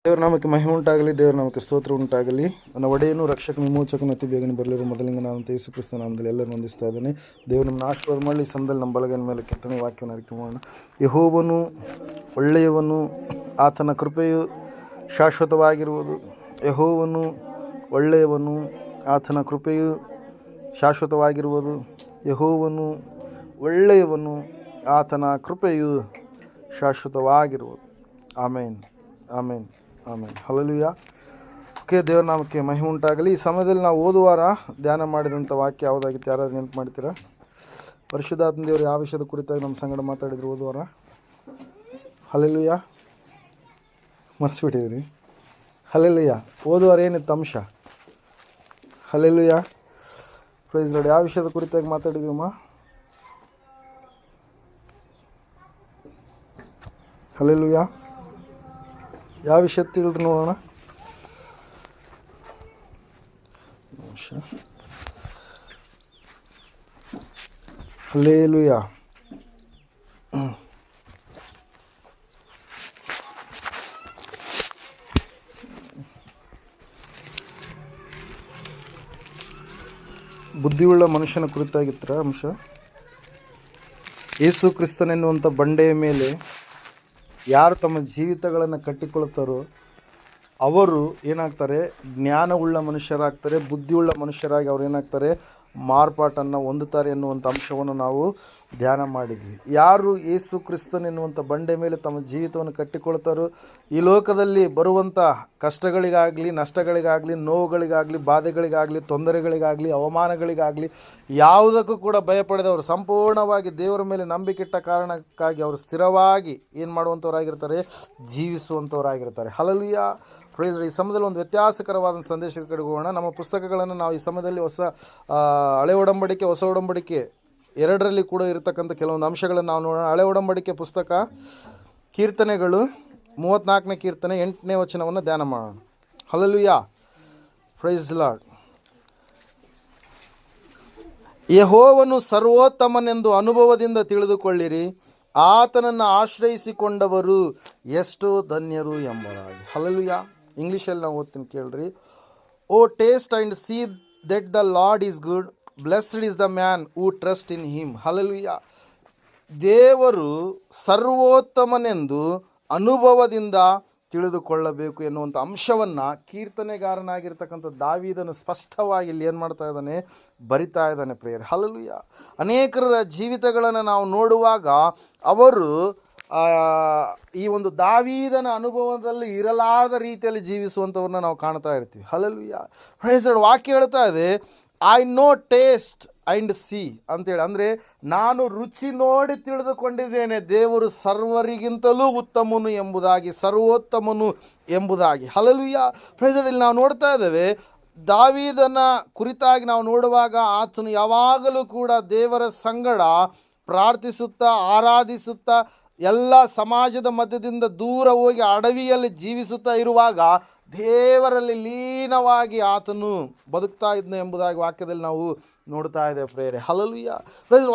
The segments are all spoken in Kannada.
ದೇವರ ನಾಮಕ್ಕೆ ಮಹಿಮೆ ಉಂಟಾಗಲಿ, ದೇವರ ನಾಮಕ್ಕೆ ಸ್ತೋತ್ರ ಉಂಟಾಗಲಿ. ನನ್ನ ಒಡೆಯನು ರಕ್ಷಕ ವಿಮೋಚಕನ ಅತಿ ಬೇಗನೆ ಬರಲಿರೋ ಮೊದಲಿಂಗನಾದಂಥ ಯೇಸು ಕ್ರಿಸ್ತ ನಾಮದಲ್ಲಿ ಎಲ್ಲರೂ ವಂದಿಸ್ತಾ ಇದ್ದಾನೆ. ದೇವರು ನಮ್ಮ ಆಶೀರ್ವಾದ ಮಾಡಲಿ. ಈ ಸಮಯದಲ್ಲಿ ನಮ್ಮ ಬಲಗೈನ ಮೇಲೆ ಕೆತ್ತನೆ ವಾಕ್ಯವನ್ನು ಅರಿಕೆ ಮಾಡೋಣ. ಯೆಹೋವನು ಒಳ್ಳೆಯವನು, ಆತನ ಕೃಪೆಯು ಶಾಶ್ವತವಾಗಿರುವುದು. ಯೆಹೋವನು ಒಳ್ಳೆಯವನು, ಆತನ ಕೃಪೆಯು ಶಾಶ್ವತವಾಗಿರುವುದು. ಯೆಹೋವನು ಒಳ್ಳೆಯವನು, ಆತನ ಕೃಪೆಯು ಶಾಶ್ವತವಾಗಿರುವುದು. ಆಮೇನ್, ಆಮೇನ್, ಆಮೇನ್. ಹಲ್ಲೆಲೂಯಾ. ಓಕೆ, ದೇವರ ನಾಮಕ್ಕೆ ಮಹಿಮೆ ಉಂಟಾಗಲಿ. ಈ ಸಮಯದಲ್ಲಿ ನಾವು ಓದುವಾರ ಧ್ಯಾನ ಮಾಡಿದಂಥ ವಾಕ್ಯ ಯಾವುದಾಗಿತ್ತು? ಯಾರಾದ್ರು ನೆನಪು ಮಾಡ್ತೀರಾ? ಪರಿಶುದ್ಧಾತ್ಮ ದೇವರು ಯಾವ ವಿಷಯದ ಕುರಿತಾಗಿ ನಮ್ಮ ಸಂಗಡ ಮಾತಾಡಿದ್ರು ಓದುವಾರ? ಹಲ್ಲೆಲೂಯಾ. ಮರ್ಸ್ಬಿಟ್ಟಿದ್ರಿ? ಹಲ್ಲೆಲೂಯಾ. ಓದುವಾರ ಏನಿತ್ತು ಅಂಶ? ಹಲ್ಲೆಲೂಯಾ. Praise lord. ಯಾವ ವಿಷಯದ ಕುರಿತಾಗಿ ಮಾತಾಡಿದ್ವಮ್ಮ? ಹಲ್ಲೆಲೂಯಾ. ಯಾವ ವಿಷಯ ತಿಳಿದ್ರಿ ನೋಡೋಣ. ಹಲ್ಲೆಲೂಯಾ. ಬುದ್ಧಿಯುಳ್ಳ ಮನುಷ್ಯನ ಕುರಿತಾಗಿತ್ತರ ಅಂಶ. ಯೇಸು ಕ್ರಿಸ್ತನೆನ್ನುವಂಥ ಬಂಡೆಯ ಮೇಲೆ ಯಾರು ತಮ್ಮ ಜೀವಿತಗಳನ್ನು ಕಟ್ಟಿಕೊಳ್ತಾರೋ ಅವರು ಏನಾಗ್ತಾರೆ? ಜ್ಞಾನವುಳ್ಳ ಮನುಷ್ಯರಾಗ್ತಾರೆ. ಬುದ್ಧಿಯುಳ್ಳ ಮನುಷ್ಯರಾಗಿ ಅವ್ರು ಏನಾಗ್ತಾರೆ? ಮಾರ್ಪಾಟನ್ನು ಹೊಂದುತ್ತಾರೆ ಎನ್ನುವಂಥ ಅಂಶವನ್ನು ನಾವು ಧ್ಯಾನ ಮಾಡಿದ್ವಿ. ಯಾರು ಯೇಸು ಕ್ರಿಸ್ತನೆನ್ನುವಂಥ ಬಂಡೆ ಮೇಲೆ ತಮ್ಮ ಜೀವಿತವನ್ನು ಕಟ್ಟಿಕೊಳ್ತಾರೋ ಈ ಲೋಕದಲ್ಲಿ ಬರುವಂಥ ಕಷ್ಟಗಳಿಗಾಗಲಿ, ನಷ್ಟಗಳಿಗಾಗಲಿ, ನೋವುಗಳಿಗಾಗಲಿ, ಬಾಧೆಗಳಿಗಾಗಲಿ, ತೊಂದರೆಗಳಿಗಾಗಲಿ, ಅವಮಾನಗಳಿಗಾಗಲಿ ಯಾವುದಕ್ಕೂ ಕೂಡ ಭಯಪಡೆದವರು ಸಂಪೂರ್ಣವಾಗಿ ದೇವರ ಮೇಲೆ ನಂಬಿಕೆಟ್ಟ ಕಾರಣಕ್ಕಾಗಿ ಅವರು ಸ್ಥಿರವಾಗಿ ಏನು ಮಾಡುವಂಥವರಾಗಿರ್ತಾರೆ? ಜೀವಿಸುವಂಥವರಾಗಿರ್ತಾರೆ. ಹಲ್ಲೆಲೂಯಾ. ಪ್ರೈಸ್. ಈ ಸಮಯದಲ್ಲಿ ಒಂದು ವ್ಯತ್ಯಾಸಕರವಾದ ಸಂದೇಶದ ಕಡೆಗೆ ಹೋಗೋಣ. ನಮ್ಮ ಪುಸ್ತಕಗಳನ್ನು ನಾವು ಈ ಸಮಯದಲ್ಲಿ ಹಳೆ ಒಡಂಬಡಿಕೆ, ಹೊಸ ಒಡಂಬಡಿಕೆ ಎರಡರಲ್ಲಿ ಕೂಡ ಇರತಕ್ಕಂಥ ಕೆಲವೊಂದು ಅಂಶಗಳನ್ನು ನಾವು ನೋಡೋಣ. ಹಳೆ ಒಡಂಬಡಿಕೆ ಪುಸ್ತಕ ಕೀರ್ತನೆಗಳು 34ನೇ ಕೀರ್ತನೆ 8ನೇ ವಚನವನ್ನು ಧ್ಯಾನ ಮಾಡೋಣ. ಹಲ್ಲೆಲೂಯಾ. Praise lord. ಯೆಹೋವನು ಸರ್ವೋತ್ತಮನೆಂದು ಅನುಭವದಿಂದ ತಿಳಿದುಕೊಳ್ಳಿರಿ, ಆತನನ್ನು ಆಶ್ರಯಿಸಿಕೊಂಡವರು ಎಷ್ಟೋ ಧನ್ಯರು ಎಂಬುದಾಗಿ. ಹಲ್ಲೆಲೂಯಾ. ಇಂಗ್ಲೀಷಲ್ಲಿ ನಾವು ಓದ್ತೀನಿ ಕೇಳ್ರಿ. O taste and see that the Lord is good, blessed is the man who trust in him. Hallelujah. ದೇವರು ಸರ್ವೋತ್ತಮನೆಂದು ಅನುಭವದಿಂದ ತಿಳಿದುಕೊಳ್ಳಬೇಕು ಎನ್ನುವಂಥ ಅಂಶವನ್ನು ಕೀರ್ತನೆಗಾರನಾಗಿರ್ತಕ್ಕಂಥ ದಾವೀದನು ಸ್ಪಷ್ಟವಾಗಿ ಇಲ್ಲಿ ಏನು ಮಾಡ್ತಾ ಇದ್ದಾನೆ? ಬರಿತಾ ಇದ್ದಾನೆ ಪ್ರಿಯರೇ. ಹಲ್ಲೆಲೂಯಾ. ಅನೇಕರ ಜೀವಿತಗಳನ್ನು ನಾವು ನೋಡುವಾಗ ಅವರು ಈ ಒಂದು ದಾವೀದನ ಅನುಭವದಲ್ಲಿ ಇರಲಾರದ ರೀತಿಯಲ್ಲಿ ಜೀವಿಸುವಂಥವ್ರನ್ನ ನಾವು ಕಾಣ್ತಾ ಇರ್ತೀವಿ. ಹಲ್ಲೆಲೂಯಾ. Praise lord. ವಾಕ್ಯ ಹೇಳ್ತಾ ಇದೆ, I know taste and see ಅಂತೇಳಿ. ಅಂದರೆ ನಾನು ರುಚಿ ನೋಡಿ ತಿಳಿದುಕೊಂಡಿದ್ದೇನೆ ದೇವರು ಸರ್ವರಿಗಿಂತಲೂ ಉತ್ತಮನು ಎಂಬುದಾಗಿ, ಸರ್ವೋತ್ತಮನು ಎಂಬುದಾಗಿ. ಹಲ್ಲೆಲೂಯಾ. Praise lord. ಇಲ್ಲಿ ನಾವು ನೋಡ್ತಾ ಇದ್ದೇವೆ, ದಾವೀದನ ಕುರಿತಾಗಿ ನಾವು ನೋಡುವಾಗ ಆತನು ಯಾವಾಗಲೂ ಕೂಡ ದೇವರ ಸಂಗಡ ಪ್ರಾರ್ಥಿಸುತ್ತಾ, ಆರಾಧಿಸುತ್ತಾ, ಎಲ್ಲ ಸಮಾಜದ ಮಧ್ಯದಿಂದ ದೂರ ಹೋಗಿ ಅಡವಿಯಲ್ಲಿ ಜೀವಿಸುತ್ತಾ ಇರುವಾಗ ದೇವರಲ್ಲಿ ಲೀನವಾಗಿ ಆತನು ಬದುಕ್ತಾ ಇದ್ನು ಎಂಬುದಾಗಿ ವಾಕ್ಯದಲ್ಲಿ ನಾವು ನೋಡ್ತಾ ಇದ್ದೇವೆ ಪ್ರಿಯರೇ. ಹಲ್ಲೆಲೂಯಾ.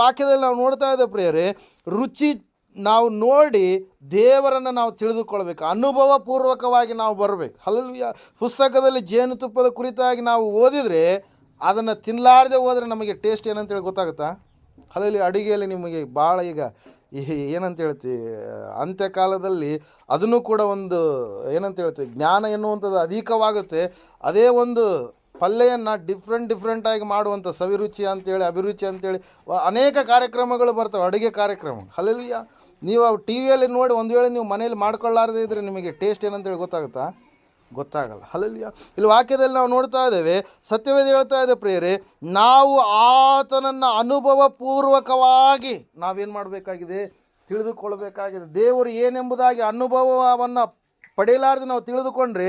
ವಾಕ್ಯದಲ್ಲಿ ನಾವು ನೋಡ್ತಾ ಇದ್ದೇವೆ ಪ್ರಿಯರೇ, ರುಚಿ ನಾವು ನೋಡಿ ದೇವರನ್ನು ನಾವು ತಿಳಿದುಕೊಳ್ಬೇಕು, ಅನುಭವ ಪೂರ್ವಕವಾಗಿ ನಾವು ಬರಬೇಕು. ಹಲ್ಲೆಲೂಯಾ. ಪುಸ್ತಕದಲ್ಲಿ ಜೇನುತುಪ್ಪದ ಕುರಿತಾಗಿ ನಾವು ಓದಿದರೆ ಅದನ್ನು ತಿನ್ನಲಾರದೆ ಹೋದರೆ ನಮಗೆ ಟೇಸ್ಟ್ ಏನಂತೇಳಿ ಗೊತ್ತಾಗುತ್ತಾ? ಹಲ್ಲೆಲೂಯಾ. ಅಡುಗೆಯಲ್ಲಿ ನಿಮಗೆ ಭಾಳ ಈಗ ಏನಂತ ಹೇಳ್ತೀವಿ, ಅಂತ್ಯಕಾಲದಲ್ಲಿ ಅದನ್ನು ಕೂಡ ಒಂದು ಏನಂತ ಹೇಳ್ತೀವಿ, ಜ್ಞಾನ ಎನ್ನುವಂಥದ್ದು ಅಧಿಕವಾಗುತ್ತೆ. ಅದೇ ಒಂದು ಪಲ್ಯವನ್ನು ಡಿಫ್ರೆಂಟಾಗಿ ಮಾಡುವಂಥ ಸವಿರುಚಿ ಅಂತೇಳಿ, ಅಭಿರುಚಿ ಅಂತೇಳಿ ಅನೇಕ ಕಾರ್ಯಕ್ರಮಗಳು ಬರ್ತವೆ, ಅಡುಗೆ ಕಾರ್ಯಕ್ರಮ. ಹಲ್ಲೆಲೂಯಾ. ನೀವು ಟಿ ವಿಯಲ್ಲಿ ನೋಡಿ ಒಂದು ವೇಳೆ ನೀವು ಮನೇಲಿ ಮಾಡ್ಕೊಳ್ಳಾರದೇ ಇದ್ದರೆ ನಿಮಗೆ ಟೇಸ್ಟ್ ಏನಂತೇಳಿ ಗೊತ್ತಾಗುತ್ತಾ? ಗೊತ್ತಾಗಲ್ಲ. ಹಲ್ಲೆಲೂಯಾ. ಇಲ್ಲಿ ವಾಕ್ಯದಲ್ಲಿ ನಾವು ನೋಡ್ತಾ ಇದ್ದೇವೆ, ಸತ್ಯವೇದ ಹೇಳ್ತಾ ಇದೆ ಪ್ರಿಯರೇ, ನಾವು ಆತನನ್ನು ಅನುಭವ ಪೂರ್ವಕವಾಗಿ ನಾವೇನು ಮಾಡಬೇಕಾಗಿದೆ? ತಿಳಿದುಕೊಳ್ಬೇಕಾಗಿದೆ. ದೇವರು ಏನೆಂಬುದಾಗಿ ಅನುಭವವನ್ನು ಪಡೆಯಲಾರ್ದೆ ನಾವು ತಿಳಿದುಕೊಂಡ್ರೆ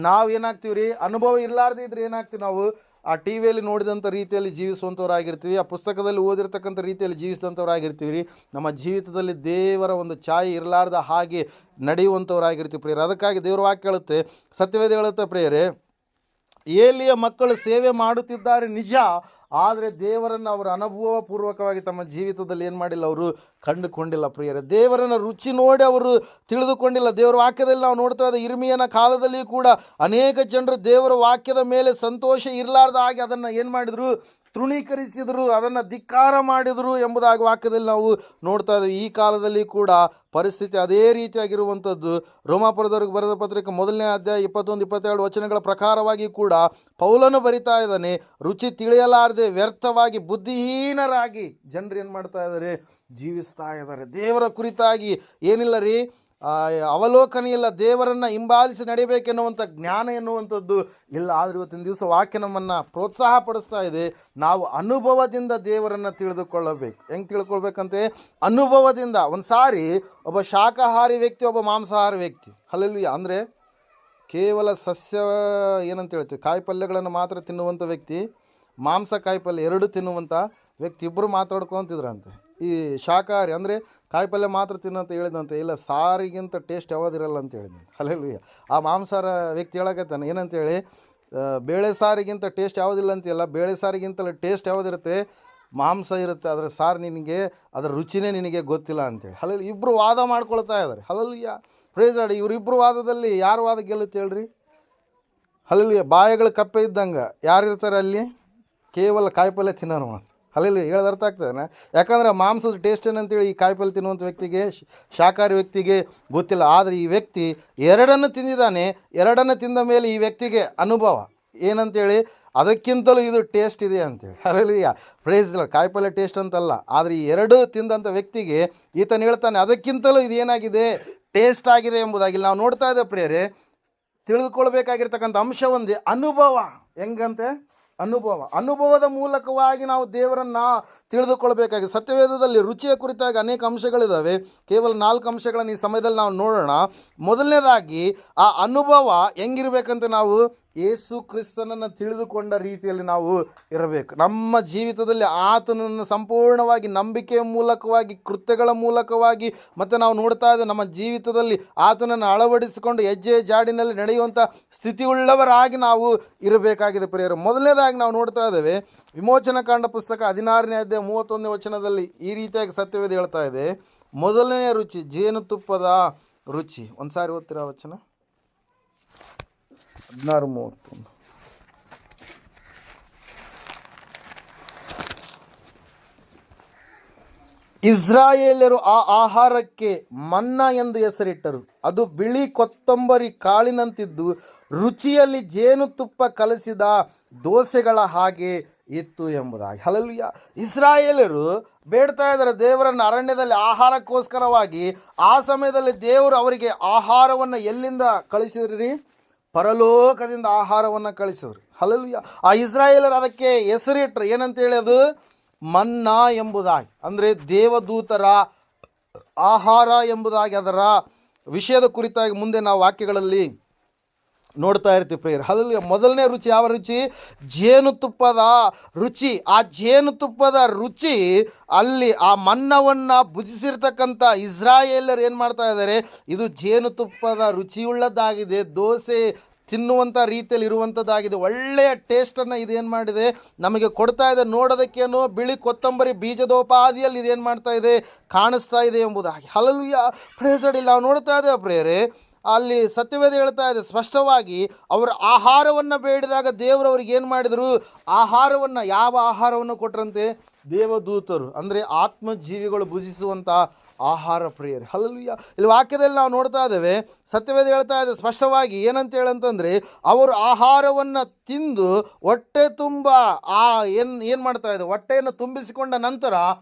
ನಾವು ಏನಾಗ್ತೀವಿ ರೀ? ಅನುಭವ ಇರಲಾರ್ದೆ ಇದ್ರೆ ಏನಾಗ್ತೀವಿ? ನಾವು ಆ ಟಿ ವಿಯಲ್ಲಿ ನೋಡಿದಂಥ ರೀತಿಯಲ್ಲಿ ಜೀವಿಸುವಂಥವ್ರಾಗಿರ್ತೀವಿ, ಆ ಪುಸ್ತಕದಲ್ಲಿ ಓದಿರ್ತಕ್ಕಂಥ ರೀತಿಯಲ್ಲಿ ಜೀವಿಸಿದಂಥವ್ರಾಗಿರ್ತೀವಿ ರೀ. ನಮ್ಮ ಜೀವಿತದಲ್ಲಿ ದೇವರ ಒಂದು ಛಾಯೆ ಇರಲಾರ್ದ ಹಾಗೆ ನಡೆಯುವಂಥವ್ರಾಗಿರ್ತೀವಿ ಪ್ರಿಯರೇ. ಅದಕ್ಕಾಗಿ ದೇವರ ವಾಕ್ಯ ಹೇಳುತ್ತೆ, ಸತ್ಯವೇದ ಹೇಳುತ್ತೆ ಪ್ರಿಯರೇ, ಏಲಿಯ ಮಕ್ಕಳು ಸೇವೆ ಮಾಡುತ್ತಿದ್ದಾರೆ ನಿಜ, ಆದರೆ ದೇವರನ್ನು ಅವರು ಅನುಭವಪೂರ್ವಕವಾಗಿ ತಮ್ಮ ಜೀವಿತದಲ್ಲಿ ಏನು ಮಾಡಿಲ್ಲ, ಅವರು ಕಂಡುಕೊಂಡಿಲ್ಲ ಪ್ರಿಯರೇ. ದೇವರನ್ನು ರುಚಿ ನೋಡಿ ಅವರು ತಿಳಿದುಕೊಂಡಿಲ್ಲ. ದೇವರ ವಾಕ್ಯದಲ್ಲಿ ನಾವು ನೋಡ್ತಾ ಇದ್ದ ಇರ್ಮೀಯನ ಕಾಲದಲ್ಲಿ ಕೂಡ ಅನೇಕ ಜನರು ದೇವರ ವಾಕ್ಯದ ಮೇಲೆ ಸಂತೋಷ ಇರಲಾರ್ದ ಹಾಗೆ ಅದನ್ನು ಏನು ಮಾಡಿದರು, ತೃಣೀಕರಿಸಿದರು, ಅದನ್ನು ಧಿಕ್ಕಾರ ಮಾಡಿದರು ಎಂಬುದಾಗಿ ವಾಕ್ಯದಲ್ಲಿ ನಾವು ನೋಡ್ತಾ ಇದ್ದೀವಿ. ಈ ಕಾಲದಲ್ಲಿ ಕೂಡ ಪರಿಸ್ಥಿತಿ ಅದೇ ರೀತಿಯಾಗಿರುವಂಥದ್ದು. ರೋಮಾಪುರದವರಿಗೆ ಬರೆದ ಪತ್ರಿಕೆ 1ನೇ ಅಧ್ಯಾಯ 21-22 ವಚನಗಳ ಪ್ರಕಾರವಾಗಿ ಕೂಡ ಪೌಲನು ಬರಿತಾ ಇದ್ದಾನೆ, ರುಚಿ ತಿಳಿಯಲಾರದೆ ವ್ಯರ್ಥವಾಗಿ ಬುದ್ಧಿಹೀನರಾಗಿ ಜನರು ಏನು ಮಾಡ್ತಾ ಇದ್ದಾರೆ, ಜೀವಿಸ್ತಾ ಇದ್ದಾರೆ. ದೇವರ ಕುರಿತಾಗಿ ಏನಿಲ್ಲ ರೀ, ಅವಲೋಕನ ಇಲ್ಲ, ದೇವರನ್ನು ಹಿಂಬಾಲಿಸಿ ನಡಿಬೇಕೆನ್ನುವಂಥ ಜ್ಞಾನ ಎನ್ನುವಂಥದ್ದು ಇಲ್ಲ. ಆದರೆ ಇವತ್ತಿನ ದಿವಸ ವಾಕ್ಯ ನಮ್ಮನ್ನು ಪ್ರೋತ್ಸಾಹ ಪಡಿಸ್ತಾ ಇದೆ, ನಾವು ಅನುಭವದಿಂದ ದೇವರನ್ನು ತಿಳಿದುಕೊಳ್ಳಬೇಕು. ಹೆಂಗೆ ತಿಳ್ಕೊಳ್ಬೇಕಂತೆ? ಅನುಭವದಿಂದ. ಒಂದು ಸಾರಿ ಒಬ್ಬ ಶಾಕಾಹಾರಿ ವ್ಯಕ್ತಿ, ಒಬ್ಬ ಮಾಂಸಾಹಾರಿ ವ್ಯಕ್ತಿ, ಹಲ್ಲೆಲೂಯಾ, ಅಂದರೆ ಕೇವಲ ಸಸ್ಯ ಏನಂತ ಹೇಳ್ತೀವಿ, ಕಾಯಿ ಪಲ್ಯಗಳನ್ನು ಮಾತ್ರ ತಿನ್ನುವಂಥ ವ್ಯಕ್ತಿ, ಮಾಂಸ ಕಾಯಿ ಪಲ್ಯ ಎರಡು ತಿನ್ನುವಂಥ ವ್ಯಕ್ತಿ ಇಬ್ಬರು ಮಾತಾಡ್ಕೊತಿದ್ರಂತೆ. ಈ ಶಾಕಾಹಾರಿ ಅಂದರೆ ಕಾಯಿಪಲ್ಯ ಮಾತ್ರ ತಿನ್ನಂತ ಹೇಳಿದಂತೆ, ಇಲ್ಲ ಸಾರಿಗಿಂತ ಟೇಸ್ಟ್ ಯಾವುದಿರಲ್ಲ ಅಂತ ಹೇಳಿದಂತೆ. ಹಲ್ಲೆಲೂಯಾ. ಆ ಮಾಂಸಾಹಾರ ವ್ಯಕ್ತಿ ಹೇಳಕತ್ತಾನೆ ಏನಂತೇಳಿ, ಬೇಳೆ ಸಾರಿಗಿಂತ ಟೇಸ್ಟ್ ಯಾವುದಿಲ್ಲ ಅಂತಿಲ್ಲ, ಬೇಳೆ ಸಾರಿಗಿಂತಲೂ ಟೇಸ್ಟ್ ಯಾವುದಿರುತ್ತೆ, ಮಾಂಸ ಇರುತ್ತೆ, ಅದರ ಸಾರು ನಿನಗೆ ಅದರ ರುಚಿನೇ ನಿನಗೆ ಗೊತ್ತಿಲ್ಲ ಅಂತೇಳಿ. ಹಲ್ಲೆಲೂಯಾ. ಇಬ್ಬರು ವಾದ ಮಾಡ್ಕೊಳ್ತಾ ಇದ್ದಾರೆ. Hallelujah, praise lord. ಇವರಿಬ್ಬರು ವಾದದಲ್ಲಿ ಯಾರು ವಾದ ಗೆಲ್ಲುತ್ತೆ ಹೇಳ್ರಿ? ಹಲ್ಲೆಲೂಯಾ. ಬಾಯಿಗಳು ಕಪ್ಪೆ ಇದ್ದಂಗೆ ಯಾರು ಇರ್ತಾರೆ ಅಲ್ಲಿ? ಕೇವಲ ಕಾಯಿಪಲ್ಯ ತಿನ್ನೋರು ಮಾತ್ರ. ಹಲ್ಲೆಲೂಯಾ. ಹೇಳೋದು ಅರ್ಥ ಆಗ್ತದೆ? ಯಾಕಂದರೆ ಮಾಂಸದ ಟೇಸ್ಟ್ ಏನಂತೇಳಿ ಈ ಕಾಯಿಪಲ್ಯ ತಿನ್ನುವಂಥ ವ್ಯಕ್ತಿಗೆ, ಶಾಕಾಹಾರಿ ವ್ಯಕ್ತಿಗೆ ಗೊತ್ತಿಲ್ಲ. ಆದರೆ ಈ ವ್ಯಕ್ತಿ ಎರಡನ್ನು ತಿಂದಿದ್ದಾನೆ. ಎರಡನ್ನು ತಿಂದ ಮೇಲೆ ಈ ವ್ಯಕ್ತಿಗೆ ಅನುಭವ ಏನಂತೇಳಿ, ಅದಕ್ಕಿಂತಲೂ ಇದು ಟೇಸ್ಟ್ ಇದೆ ಅಂತೇಳಿ. Hallelujah, praise lord. ಕಾಯಿಪಲ್ಯ ಟೇಸ್ಟ್ ಅಂತಲ್ಲ, ಆದರೆ ಈ ಎರಡು ತಿಂದಂಥ ವ್ಯಕ್ತಿಗೆ ಈತನು ಹೇಳ್ತಾನೆ ಅದಕ್ಕಿಂತಲೂ ಇದು ಏನಾಗಿದೆ, ಟೇಸ್ಟ್ ಆಗಿದೆ ಎಂಬುದಾಗಿ ನಾವು ನೋಡ್ತಾ ಇದ್ದೇವೆ ಪ್ರಿಯರೇ. ತಿಳಿದುಕೊಳ್ಬೇಕಾಗಿರ್ತಕ್ಕಂಥ ಅಂಶ ಒಂದೇ, ಅನುಭವ. ಹೆಂಗಂತೆ? ಅನುಭವದ ಮೂಲಕವಾಗಿ ನಾವು ದೇವರನ್ನು ತಿಳಿದುಕೊಳ್ಬೇಕಾಗಿದೆ. ಸತ್ಯವೇದದಲ್ಲಿ ರುಚಿಯ ಕುರಿತಾಗಿ ಅನೇಕ ಅಂಶಗಳಿದ್ದಾವೆ. ಕೇವಲ 4 ಅಂಶಗಳನ್ನು ಈ ಸಮಯದಲ್ಲಿ ನಾವು ನೋಡೋಣ. ಮೊದಲನೇದಾಗಿ ಆ ಅನುಭವ ಹೆಂಗಿರ್ಬೇಕಂತ ನಾವು ಯೇಸು ಕ್ರಿಸ್ತನನ್ನು ತಿಳಿದುಕೊಂಡ ರೀತಿಯಲ್ಲಿ ನಾವು ಇರಬೇಕು. ನಮ್ಮ ಜೀವಿತದಲ್ಲಿ ಆತನನ್ನು ಸಂಪೂರ್ಣವಾಗಿ ನಂಬಿಕೆಯ ಮೂಲಕವಾಗಿ, ಕೃತ್ಯಗಳ ಮೂಲಕವಾಗಿ, ಮತ್ತು ನಾವು ನೋಡ್ತಾ ಇದ್ದೇವೆ ನಮ್ಮ ಜೀವಿತದಲ್ಲಿ ಆತನನ್ನು ಅಳವಡಿಸಿಕೊಂಡು ಹೆಜ್ಜೆ ಜಾಡಿನಲ್ಲಿ ನಡೆಯುವಂಥ ಸ್ಥಿತಿಯುಳ್ಳವರಾಗಿ ನಾವು ಇರಬೇಕಾಗಿದೆ ಪ್ರಿಯರು. ಮೊದಲನೇದಾಗಿ ನಾವು ನೋಡ್ತಾ ಇದ್ದೇವೆ ವಿಮೋಚನಾ ಕಾಂಡ ಪುಸ್ತಕ 16ನೇ ಅಧ್ಯಾಯ 31ನೇ ವಚನದಲ್ಲಿ ಈ ರೀತಿಯಾಗಿ ಸತ್ಯವೇದ ಹೇಳ್ತಾ ಇದೆ, ಮೊದಲನೆಯ ರುಚಿ ಜೇನುತುಪ್ಪದ ರುಚಿ. ಒಂದು ಸಾರಿ ಓದ್ತೀರಾ ವಚನ? 16:31. ಇಸ್ರಾಯೇಲ್ಯರು ಆ ಆಹಾರಕ್ಕೆ ಮನ್ನಾ ಎಂದು ಹೆಸರಿಟ್ಟರು. ಅದು ಬಿಳಿ ಕೊತ್ತಂಬರಿ ಕಾಳಿನಂತಿದ್ದು ರುಚಿಯಲ್ಲಿ ಜೇನುತುಪ್ಪ ಕಲಸಿದ ದೋಸೆಗಳ ಹಾಗೆ ಇತ್ತು ಎಂಬುದಾಗಿ. ಹಲ್ಲೆಲೂಯಾ. ಇಸ್ರಾಯೇಲರು ಬೇಡ್ತಾ ಇದ್ದಾರೆ ದೇವರನ್ನು ಅರಣ್ಯದಲ್ಲಿ ಆಹಾರಕ್ಕೋಸ್ಕರವಾಗಿ. ಆ ಸಮಯದಲ್ಲಿ ದೇವರು ಅವರಿಗೆ ಆಹಾರವನ್ನು ಎಲ್ಲಿಂದ ಕಳಿಸಿದ್ರಿ? ಪರಲೋಕದಿಂದ ಆಹಾರವನ್ನು ಕಳಿಸಿದ್ರು. ಹಲ್ಲೆಲೂಯಾ. ಆ ಇಸ್ರಾಯೇಲರು ಅದಕ್ಕೆ ಹೆಸರಿಟ್ರು ಏನಂತೇಳಿ, ಅದು ಮನ್ನಾ ಎಂಬುದಾಗಿ, ಅಂದರೆ ದೇವದೂತರ ಆಹಾರ ಎಂಬುದಾಗಿ. ಅದರ ವಿಷಯದ ಕುರಿತಾಗಿ ಮುಂದೆ ನಾವು ವಾಕ್ಯಗಳಲ್ಲಿ ನೋಡ್ತಾ ಇರ್ತೀವಿ ಪ್ರಿಯರು. ಹಲ್ಲೆಲೂಯಾ. ಮೊದಲನೇ ರುಚಿ ಯಾವ ರುಚಿ? ಜೇನುತುಪ್ಪದ ರುಚಿ. ಆ ಜೇನುತುಪ್ಪದ ರುಚಿ ಅಲ್ಲಿ ಆ ಮನ್ನವನ್ನು ಭುಜಿಸಿರ್ತಕ್ಕಂಥ ಇಸ್ರಾಯೇಲರು ಏನು ಮಾಡ್ತಾ ಇದ್ದಾರೆ, ಇದು ಜೇನುತುಪ್ಪದ ರುಚಿಯುಳ್ಳದ್ದಾಗಿದೆ, ದೋಸೆ ತಿನ್ನುವಂಥ ರೀತಿಯಲ್ಲಿ ಇರುವಂಥದ್ದಾಗಿದೆ, ಒಳ್ಳೆಯ ಟೇಸ್ಟನ್ನು ಇದೇನು ಮಾಡಿದೆ ನಮಗೆ ಕೊಡ್ತಾ ಇದೆ. ನೋಡೋದಕ್ಕೇನೋ ಬಿಳಿ ಕೊತ್ತಂಬರಿ ಬೀಜದೋಪಾದಿಯಲ್ಲಿ ಇದೇನು ಮಾಡ್ತಾ ಇದೆ, ಕಾಣಿಸ್ತಾ ಇದೆ ಎಂಬುದಾಗಿ. Hallelujah, praise lord. ನಾವು ನೋಡ್ತಾ ಇದ್ದೇವೆ ಪ್ರಿಯರೇ, ಅಲ್ಲಿ ಸತ್ಯವೇದ ಹೇಳ್ತಾ ಇದೆ ಸ್ಪಷ್ಟವಾಗಿ, ಅವರು ಆಹಾರವನ್ನು ಬೇಡಿದಾಗ ದೇವರು ಅವ್ರಿಗೆ ಏನು ಮಾಡಿದರು, ಆಹಾರವನ್ನು, ಯಾವ ಆಹಾರವನ್ನು ಕೊಟ್ಟರಂತೆ? ದೇವದೂತರು, ಅಂದರೆ ಆತ್ಮಜೀವಿಗಳು ಭುಜಿಸುವಂಥ ಆಹಾರ ಪ್ರಿಯರೇ. ಹಲ್ಲೆಲೂಯಾ. ಇಲ್ಲಿ ವಾಕ್ಯದಲ್ಲಿ ನಾವು ನೋಡ್ತಾ ಇದ್ದೇವೆ, ಸತ್ಯವೇದ ಹೇಳ್ತಾ ಇದೆ ಸ್ಪಷ್ಟವಾಗಿ ಏನಂತ ಹೇಳಂತಂದರೆ, ಅವರು ಆಹಾರವನ್ನು ತಿಂದು ಹೊಟ್ಟೆ ತುಂಬ ಏನು ಮಾಡ್ತಾ ಇದೆ, ಹೊಟ್ಟೆಯನ್ನು ತುಂಬಿಸಿಕೊಂಡ ನಂತರ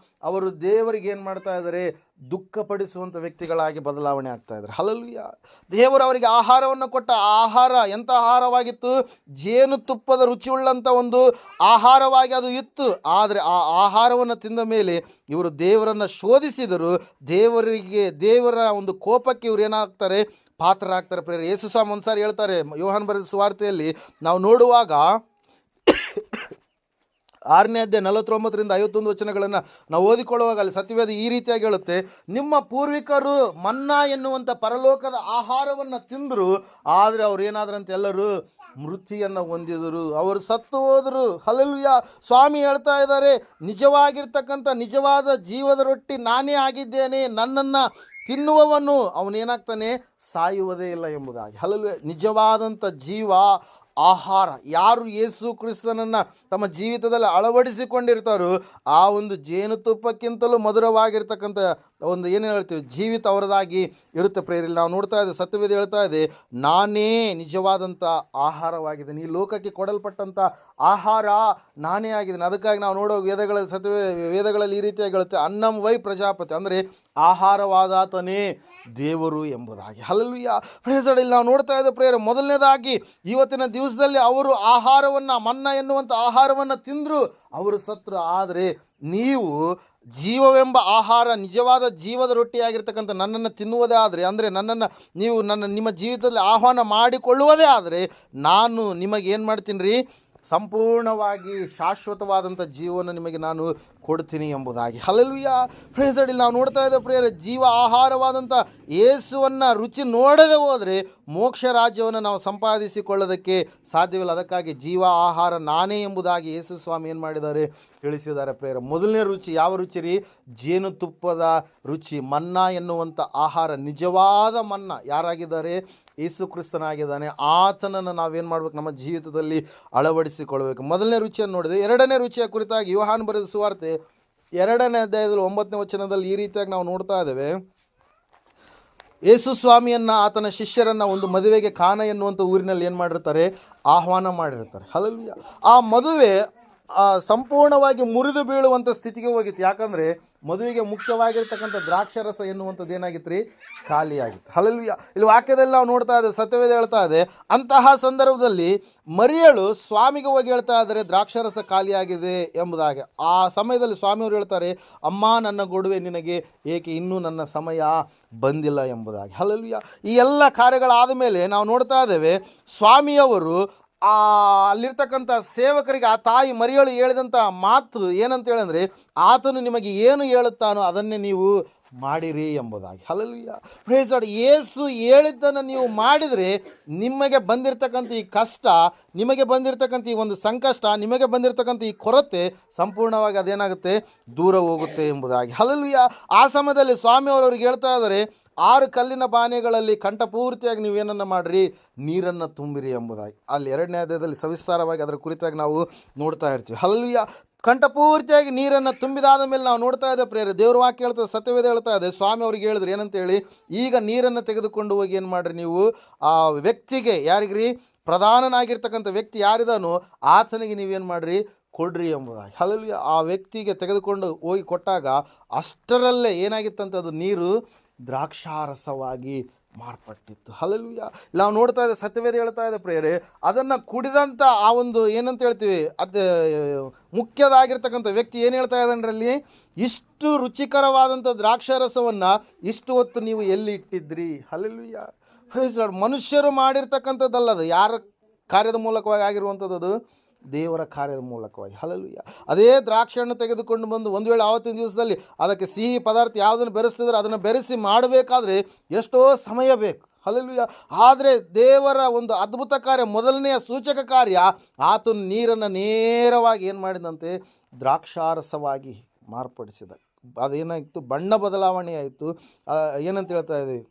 ಅವರು ದೇವರಿಗೆ ಏನು ಮಾಡ್ತಾ ಇದ್ದಾರೆ, ದುಃಖಪಡಿಸುವಂಥ ವ್ಯಕ್ತಿಗಳಾಗಿ ಬದಲಾವಣೆ ಆಗ್ತಾ ಇದ್ದಾರೆ. ಹಲ್ಲೆಲೂಯಾ. ದೇವರು ಅವರಿಗೆ ಆಹಾರವನ್ನು ಕೊಟ್ಟ. ಆಹಾರ ಎಂಥ ಆಹಾರವಾಗಿತ್ತು? ಜೇನುತುಪ್ಪದ ರುಚಿಯುಳ್ಳಂಥ ಒಂದು ಆಹಾರವಾಗಿ ಅದು ಇತ್ತು. ಆದರೆ ಆ ಆಹಾರವನ್ನು ತಿಂದ ಮೇಲೆ ಇವರು ದೇವರನ್ನು ಶೋಧಿಸಿದರು. ದೇವರ ಒಂದು ಕೋಪಕ್ಕೆ ಇವರು ಏನಾಗ್ತಾರೆ, ಪಾತ್ರರಾಗ್ತಾರೆ ಪ್ರಿಯರೇ. ಯೇಸು ಸಹ ಒಂದ್ಸಾರಿ ಹೇಳ್ತಾರೆ, ಯೋಹಾನ ಬರೆದ ಸುವಾರ್ತೆಯಲ್ಲಿ ನಾವು ನೋಡುವಾಗ 6ನೇ ಅಧ್ಯಾಯ 49ರಿಂದ 51 ವಚನಗಳನ್ನು ನಾವು ಓದಿಕೊಳ್ಳುವಾಗ ಅಲ್ಲಿ ಸತ್ಯವೇದ ಈ ರೀತಿಯಾಗಿ ಹೇಳುತ್ತೆ, ನಿಮ್ಮ ಪೂರ್ವಿಕರು ಮನ್ನಾ ಎನ್ನುವಂಥ ಪರಲೋಕದ ಆಹಾರವನ್ನು ತಿಂದರು, ಆದರೆ ಅವ್ರು ಏನಾದ್ರಂತೆ, ಎಲ್ಲರೂ ಮೃತಿಯನ್ನು ಹೊಂದಿದರು, ಅವರು ಸತ್ತು ಹೋದರು. ಹಲ್ಲೆಲೂಯಾ. ಸ್ವಾಮಿ ಹೇಳ್ತಾ ಇದ್ದಾರೆ, ನಿಜವಾಗಿರ್ತಕ್ಕಂಥ ನಿಜವಾದ ಜೀವದ ರೊಟ್ಟಿ ನಾನೇ ಆಗಿದ್ದೇನೆ, ನನ್ನನ್ನು ತಿನ್ನುವವನು ಅವನೇನಾಗ್ತಾನೆ, ಸಾಯುವುದೇ ಇಲ್ಲ ಎಂಬುದಾಗಿ. ಹಲ್ಲೆಲೂಯಾ. ನಿಜವಾದಂಥ ಜೀವ ಆಹಾರ ಯಾರು ಯೇಸು ಕ್ರಿಸ್ತನನ್ನು ತಮ್ಮ ಜೀವಿತದಲ್ಲಿ ಅಳವಡಿಸಿಕೊಂಡಿರ್ತಾರೋ ಆ ಒಂದು ಜೇನುತುಪ್ಪಕ್ಕಿಂತಲೂ ಮಧುರವಾಗಿರ್ತಕ್ಕಂಥ ಒಂದು ಏನು ಹೇಳ್ತೀವಿ ಜೀವಿತ ಅವರದಾಗಿ ಇರುತ್ತೆ. ಪ್ರೇರಿಲ್ ನಾವು ನೋಡ್ತಾ ಇದ್ದೇವೆ, ಸತ್ಯವೇದ ಹೇಳ್ತಾ ಇದೆ, ನಾನೇ ನಿಜವಾದಂಥ ಆಹಾರವಾಗಿದ್ದೇನೆ, ಈ ಲೋಕಕ್ಕೆ ಕೊಡಲ್ಪಟ್ಟಂಥ ಆಹಾರ ನಾನೇ ಆಗಿದ್ದೇನೆ. ಅದಕ್ಕಾಗಿ ನಾವು ನೋಡೋ ವೇದಗಳಲ್ಲಿ ಈ ರೀತಿಯಾಗಿ ಹೇಳುತ್ತೆ, ಅನ್ನಂ ವೈ ಪ್ರಜಾಪತಿ, ಅಂದರೆ ಆಹಾರವಾದಾತನೇ ದೇವರು ಎಂಬುದಾಗಿ. ಹಲ್ಲೆಲೂಯಾ. ಪ್ರೇಸ್ ಇಲ್ಲಿ ನಾವು ನೋಡ್ತಾ ಇದ್ದೇವೆ ಪ್ರೇಯರ್, ಮೊದಲನೇದಾಗಿ ಇವತ್ತಿನ ದಿವಸದಲ್ಲಿ ಅವರು ಆಹಾರವನ್ನು, ಮನ್ನ ಎನ್ನುವಂಥ ಆಹಾರವನ್ನು ತಿಂದರು, ಅವರು ಸತ್ರು. ಆದರೆ ನೀವು ಜೀವವೆಂಬ ಆಹಾರ, ನಿಜವಾದ ಜೀವದ ರೊಟ್ಟಿಯಾಗಿರ್ತಕ್ಕಂಥ ನನ್ನನ್ನು ತಿನ್ನುವುದೇ ಆದರೆ, ಅಂದರೆ ನನ್ನನ್ನು ನೀವು ನಿಮ್ಮ ಜೀವಿತದಲ್ಲಿ ಆಹ್ವಾನ ಮಾಡಿಕೊಳ್ಳುವುದೇ ಆದರೆ, ನಾನು ನಿಮಗೆ ಏನು ಮಾಡ್ತೀನಿ ರೀ, ಸಂಪೂರ್ಣವಾಗಿ ಶಾಶ್ವತವಾದಂಥ ಜೀವನ ನಿಮಗೆ ನಾನು ಕೊಡ್ತೀನಿ ಎಂಬುದಾಗಿ. ಹಲ್ಲೆಲೂಯಾ. ಪ್ರೇಸ್ ಇಲ್ಲಿ ನಾವು ನೋಡ್ತಾ ಇದ್ದೇವೆ ಪ್ರೇಯರ್, ಜೀವ ಆಹಾರವಾದಂಥ ಯೇಸುವನ್ನು ರುಚಿ ನೋಡದೆ ಹೋದರೆ ಮೋಕ್ಷ ರಾಜ್ಯವನ್ನು ನಾವು ಸಂಪಾದಿಸಿಕೊಳ್ಳೋದಕ್ಕೆ ಸಾಧ್ಯವಿಲ್ಲ. ಅದಕ್ಕಾಗಿ ಜೀವ ಆಹಾರ ನಾನೇ ಎಂಬುದಾಗಿ ಯೇಸು ಸ್ವಾಮಿ ಏನು ಮಾಡಿದ್ದಾರೆ, ತಿಳಿಸಿದ್ದಾರೆ ಪ್ರೇಯರ್. ಮೊದಲನೇ ರುಚಿ ಯಾವ ರುಚಿ ರೀ, ಜೇನುತುಪ್ಪದ ರುಚಿ, ಮನ್ನಾ ಎನ್ನುವಂಥ ಆಹಾರ. ನಿಜವಾದ ಮನ್ನಾ ಯಾರಾಗಿದ್ದಾರೆ, ಯೇಸು ಕ್ರಿಸ್ತನಾಗಿದ್ದಾನೆ. ಆತನನ್ನು ನಾವೇನು ಮಾಡಬೇಕು, ನಮ್ಮ ಜೀವಿತದಲ್ಲಿ ಅಳವಡಿಸಿಕೊಳ್ಬೇಕು. ಮೊದಲನೇ ರುಚಿಯನ್ನು ನೋಡಿದೆ. ಎರಡನೇ ರುಚಿಯ ಕುರಿತಾಗಿ ಯೋಹಾನ ಬರೆದ ಸುವಾರ್ತೆ 2ನೇ ಅಧ್ಯಾಯದಲ್ಲಿ 9ನೇ ವಚನದಲ್ಲಿ ಈ ರೀತಿಯಾಗಿ ನಾವು ನೋಡ್ತಾ ಇದ್ದೇವೆ. ಯೇಸು ಸ್ವಾಮಿಯನ್ನು, ಆತನ ಶಿಷ್ಯರನ್ನು ಒಂದು ಮದುವೆಗೆ ಕಾನ ಎನ್ನುವಂಥ ಊರಿನಲ್ಲಿ ಏನು ಮಾಡಿರ್ತಾರೆ, ಆಹ್ವಾನ ಮಾಡಿರ್ತಾರೆ. ಹಲ್ಲೆಲೂಯಾ. ಆ ಮದುವೆ ಸಂಪೂರ್ಣವಾಗಿ ಮುರಿದು ಬೀಳುವಂಥ ಸ್ಥಿತಿಗೆ ಹೋಗಿತ್ತು. ಯಾಕಂದರೆ ಮದುವೆಗೆ ಮುಖ್ಯವಾಗಿರ್ತಕ್ಕಂಥ ದ್ರಾಕ್ಷರಸ ಎನ್ನುವಂಥದ್ದು ಏನಾಗಿತ್ತು ರೀ, ಖಾಲಿಯಾಗಿತ್ತು. ಹಲ್ಲೆಲೂಯಾ. ಇಲ್ಲಿ ವಾಕ್ಯದಲ್ಲಿ ನಾವು ನೋಡ್ತಾ ಇದ್ದೇವೆ, ಸತ್ಯವೇದ ಹೇಳ್ತಾ ಇದೆ, ಅಂತಹ ಸಂದರ್ಭದಲ್ಲಿ ಮರಿಯಳು ಸ್ವಾಮಿಗೆ ಹೋಗಿ ಹೇಳ್ತಾ ಇದ್ದಾರೆ, ದ್ರಾಕ್ಷರಸ ಖಾಲಿಯಾಗಿದೆ ಎಂಬುದಾಗಿ. ಆ ಸಮಯದಲ್ಲಿ ಸ್ವಾಮಿಯವರು ಹೇಳ್ತಾರೆ, ಅಮ್ಮ ನನ್ನ ಗೊಡುವೆ ನಿನಗೆ ಏಕೆ, ಇನ್ನೂ ನನ್ನ ಸಮಯ ಬಂದಿಲ್ಲ ಎಂಬುದಾಗಿ. ಹಲ್ಲೆಲೂಯಾ. ಈ ಎಲ್ಲ ಕಾರ್ಯಗಳಾದ ಮೇಲೆ ನಾವು ನೋಡ್ತಾ ಇದ್ದೇವೆ, ಸ್ವಾಮಿಯವರು ಅಲ್ಲಿರ್ತಕ್ಕಂಥ ಸೇವಕರಿಗೆ ಆ ತಾಯಿ ಮರಿಯಳು ಹೇಳಿದಂಥ ಮಾತು ಏನಂತ ಹೇಳಂದರೆ, ಆತನು ನಿಮಗೆ ಏನು ಹೇಳುತ್ತಾನೋ ಅದನ್ನೇ ನೀವು ಮಾಡಿರಿ ಎಂಬುದಾಗಿ. ಹಲ್ಲೆಲೂಯಾ. Praise lord. ಯೇಸು ಹೇಳಿದ್ದನ್ನು ನೀವು ಮಾಡಿದರೆ ನಿಮಗೆ ಬಂದಿರತಕ್ಕಂಥ ಈ ಕಷ್ಟ, ನಿಮಗೆ ಬಂದಿರತಕ್ಕಂಥ ಈ ಒಂದು ಸಂಕಷ್ಟ, ನಿಮಗೆ ಬಂದಿರತಕ್ಕಂಥ ಈ ಕೊರತೆ ಸಂಪೂರ್ಣವಾಗಿ ಅದೇನಾಗುತ್ತೆ, ದೂರ ಹೋಗುತ್ತೆ ಎಂಬುದಾಗಿ. ಹಲ್ಲೆಲೂಯಾ. ಆ ಸಮಯದಲ್ಲಿ ಸ್ವಾಮಿಯವರವ್ರಿಗೆ ಹೇಳ್ತಾ ಇದ್ದಾರೆ, 6 ಕಲ್ಲಿನ ಬಾನೆಗಳಲ್ಲಿ ಕಂಠಪೂರ್ತಿಯಾಗಿ ನೀವೇನನ್ನು ಮಾಡಿರಿ, ನೀರನ್ನು ತುಂಬಿರಿ ಎಂಬುದಾಗಿ. ಅಲ್ಲಿ 2ನೇ ಅಧ್ಯಾಯದಲ್ಲಿ ಸವಿಸ್ತಾರವಾಗಿ ಅದರ ಕುರಿತಾಗಿ ನಾವು ನೋಡ್ತಾ ಇರ್ತೀವಿ. ಹಲ್ಲೆಲೂಯಾ. ಕಂಠಪೂರ್ತಿಯಾಗಿ ನೀರನ್ನು ತುಂಬಿದಾದ ಮೇಲೆ ನಾವು ನೋಡ್ತಾ ಇದ್ದೇವೆ ಪ್ರೇರೆ, ದೇವ್ರ ವಾಕ್ಯ ಹೇಳ್ತದೆ, ಸತ್ಯವೇದ ಹೇಳ್ತಾ ಇದೆ, ಸ್ವಾಮಿ ಅವ್ರಿಗೆ ಹೇಳಿದ್ರು ಏನಂತೇಳಿ, ಈಗ ನೀರನ್ನು ತೆಗೆದುಕೊಂಡು ಹೋಗಿ ಏನು ಮಾಡಿರಿ, ನೀವು ಆ ವ್ಯಕ್ತಿಗೆ, ಯಾರಿಗ್ರಿ, ಪ್ರಧಾನನಾಗಿರ್ತಕ್ಕಂಥ ವ್ಯಕ್ತಿ ಯಾರಿದಾನೋ ಆತನಿಗೆ ನೀವೇನು ಮಾಡಿರಿ, ಕೊಡ್ರಿ ಎಂಬುದಾಗಿ. ಹಲ್ಲೆಲೂಯಾ. ಆ ವ್ಯಕ್ತಿಗೆ ತೆಗೆದುಕೊಂಡು ಹೋಗಿ ಕೊಟ್ಟಾಗ ಅಷ್ಟರಲ್ಲೇ ಏನಾಗಿತ್ತಂಥದ್ದು, ನೀರು ದ್ರಾಕ್ಷಾರಸವಾಗಿ ಮಾರ್ಪಟ್ಟಿತ್ತು. ಹಲ್ಲೆಲೂಯಾ. ನಾವು ನೋಡ್ತಾ ಇದ್ದೆ, ಸತ್ಯವೇದ ಹೇಳ್ತಾ ಇದೆ ಪ್ರೇರೆ, ಅದನ್ನು ಕುಡಿದಂಥ ಆ ಒಂದು ಏನಂತ ಹೇಳ್ತೀವಿ, ಅದು ಮುಖ್ಯದಾಗಿರ್ತಕ್ಕಂಥ ವ್ಯಕ್ತಿ ಏನು ಹೇಳ್ತಾ ಇದ್ದಾನ್ರಲ್ಲಿ, ಇಷ್ಟು ರುಚಿಕರವಾದಂಥ ದ್ರಾಕ್ಷಾರಸವನ್ನು ಇಷ್ಟು ಹೊತ್ತು ನೀವು ಎಲ್ಲಿ ಇಟ್ಟಿದ್ರಿ. ಹಲ್ಲೆಲೂಯಾ. Praise lord. ಮನುಷ್ಯರು ಮಾಡಿರ್ತಕ್ಕಂಥದ್ದಲ್ಲದು, ಯಾರ ಕಾರ್ಯದ ಮೂಲಕವಾಗಿ ಆಗಿರುವಂಥದ್ದು, ದೇವರ ಕಾರ್ಯದ ಮೂಲಕವಾಗಿ. ಹಲ್ಲೆಲೂಯಾ. ಅದೇ ದ್ರಾಕ್ಷಿ ಹಣ್ಣು ತೆಗೆದುಕೊಂಡು ಬಂದು ಒಂದು ವೇಳೆ ಆವತ್ತಿನ ದಿವಸದಲ್ಲಿ ಅದಕ್ಕೆ ಸಿಹಿ ಪದಾರ್ಥ ಯಾವುದನ್ನು ಬೆರೆಸ್ತಿದ್ರೆ ಅದನ್ನು ಬೆರೆಸಿ ಮಾಡಬೇಕಾದ್ರೆ ಎಷ್ಟೋ ಸಮಯ ಬೇಕು. ಹಲ್ಲೆಲೂಯಾ. ಆದರೆ ದೇವರ ಒಂದು ಅದ್ಭುತ ಕಾರ್ಯ, ಮೊದಲನೆಯ ಸೂಚಕ ಕಾರ್ಯ, ಆತನು ನೀರನ್ನು ನೇರವಾಗಿ ಏನು ಮಾಡಿದಂತೆ, ದ್ರಾಕ್ಷಾರಸವಾಗಿ ಮಾರ್ಪಡಿಸಿದ. ಅದೇನಾಯಿತು, ಬಣ್ಣ ಬದಲಾವಣೆ ಆಯಿತು. ಏನಂತ ಹೇಳ್ತಾ ಇದ್ದೀವಿ,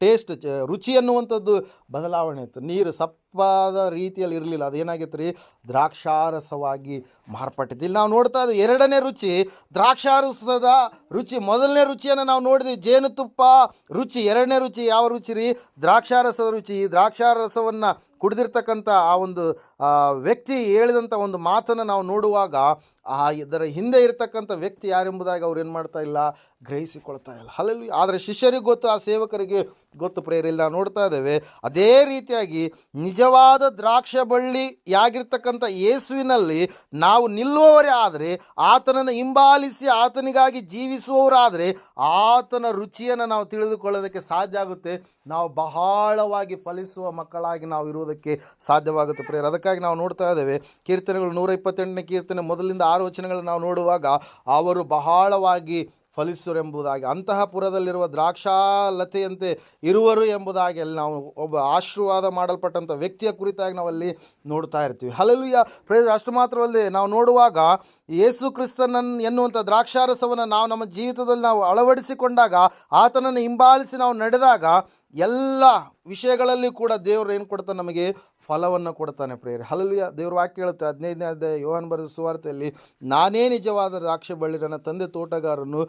ಟೇಸ್ಟ್, ರುಚಿ ಅನ್ನುವಂಥದ್ದು ಬದಲಾವಣೆ ಆಯಿತು. ನೀರು ಸಪ್ಪಾದ ರೀತಿಯಲ್ಲಿ ಇರಲಿಲ್ಲ, ಅದೇನಾಗಿತ್ತು ರೀ, ದ್ರಾಕ್ಷಾರಸವಾಗಿ ಮಾರ್ಪಟ್ಟಿತ್ತು. ಇಲ್ಲಿ ನಾವು ನೋಡ್ತಾ ಇದ್ದೀವಿ 2ನೇ ರುಚಿ, ದ್ರಾಕ್ಷಾರಸದ ರುಚಿ. ಮೊದಲನೇ ರುಚಿಯನ್ನು ನಾವು ನೋಡಿದ್ವಿ, ಜೇನುತುಪ್ಪ ರುಚಿ. 2ನೇ ರುಚಿ ಯಾವ ರುಚಿ ರೀ, ದ್ರಾಕ್ಷಾರಸದ ರುಚಿ. ಈ ದ್ರಾಕ್ಷಾರಸವನ್ನು ಕುಡಿದಿರ್ತಕ್ಕಂಥ ಆ ಒಂದು ವ್ಯಕ್ತಿ ಹೇಳಿದಂಥ ಒಂದು ಮಾತನ್ನು ನಾವು ನೋಡುವಾಗ ಇದರ ಹಿಂದೆ ಇರತಕ್ಕಂಥ ವ್ಯಕ್ತಿ ಯಾರೆಂಬುದಾಗಿ ಅವ್ರು ಏನು ಮಾಡ್ತಾ ಇಲ್ಲ, ಗ್ರಹಿಸಿಕೊಳ್ತಾ ಇಲ್ಲ. ಹಲ್ಲೆಲೂಯಾ. ಆದರೆ ಶಿಷ್ಯರಿಗೆ ಗೊತ್ತು, ಆ ಸೇವಕರಿಗೆ ಗೊತ್ತು ಪ್ರೇರಿಲ್ಲ. ನಾವು ನೋಡ್ತಾ ಇದ್ದೇವೆ, ಅದೇ ರೀತಿಯಾಗಿ ನಿಜವಾದ ದ್ರಾಕ್ಷ ಬಳ್ಳಿಯಾಗಿರ್ತಕ್ಕಂಥ ಯೇಸುವಿನಲ್ಲಿ ನಾವು ನಿಲ್ಲುವವರೇ ಆದರೆ, ಆತನನ್ನು ಹಿಂಬಾಲಿಸಿ ಆತನಿಗಾಗಿ ಜೀವಿಸುವವರಾದರೆ ಆತನ ರುಚಿಯನ್ನು ನಾವು ತಿಳಿದುಕೊಳ್ಳೋದಕ್ಕೆ ಸಾಧ್ಯ ಆಗುತ್ತೆ. ನಾವು ಬಹಳವಾಗಿ ಫಲಿಸುವ ಮಕ್ಕಳಾಗಿ ನಾವು ಇರುವುದಕ್ಕೆ ಸಾಧ್ಯವಾಗುತ್ತೆ ಪ್ರೇಯರ್. ಅದಕ್ಕಾಗಿ ನಾವು ನೋಡ್ತಾ ಇದ್ದೇವೆ, ಕೀರ್ತನೆಗಳು 128ನೇ ಕೀರ್ತನೆ 1ರಿಂದ 6 ವಚನಗಳನ್ನು ನಾವು ನೋಡುವಾಗ, ಅವರು ಬಹಳವಾಗಿ ಫಲಿಸುವರೆಂಬುದಾಗಿ, ಅಂತಹ ಪುರದಲ್ಲಿರುವ ದ್ರಾಕ್ಷಾಲತೆಯಂತೆ ಇರುವರು ಎಂಬುದಾಗಿ ಅಲ್ಲಿ ನಾವು ಒಬ್ಬ ಆಶೀರ್ವಾದ ಮಾಡಲ್ಪಟ್ಟಂಥ ವ್ಯಕ್ತಿಯ ಕುರಿತಾಗಿ ನಾವಲ್ಲಿ ನೋಡ್ತಾ ಇರ್ತೀವಿ. ಹಲ್ಲೆಲೂಯಾ. ಪ್ರೈಸ್. ಅಷ್ಟು ಮಾತ್ರವಲ್ಲದೆ ನಾವು ನೋಡುವಾಗ ಯೇಸು ಕ್ರಿಸ್ತನನ್ನು ಎನ್ನುವಂಥ ದ್ರಾಕ್ಷಾರಸವನ್ನು ನಾವು ನಮ್ಮ ಜೀವಿತದಲ್ಲಿ ನಾವು ಅಳವಡಿಸಿಕೊಂಡಾಗ, ಆತನನ್ನು ಹಿಂಬಾಲಿಸಿ ನಾವು ನಡೆದಾಗ ಎಲ್ಲ ವಿಷಯಗಳಲ್ಲಿ ಕೂಡ ದೇವರು ಏನು ಕೊಡ್ತಾನೆ? ನಮಗೆ ಫಲವನ್ನು ಕೊಡ್ತಾನೆ ಪ್ರಿಯರೇ. ಹಲ್ಲೆಲೂಯಾ. ದೇವ್ರ ವಾಕ್ಯ ಹೇಳುತ್ತೆ 15ನೇ ಅಧ್ಯಾಯ ಯೋಹಾನ ಬರೆದ ಸುವಾರ್ತೆಯಲ್ಲಿ, ನಾನೇ ನಿಜವಾದ ದ್ರಾಕ್ಷಿ ಬಳ್ಳಿ, ನನ್ನ ತಂದೆ ತೋಟಗಾರನು,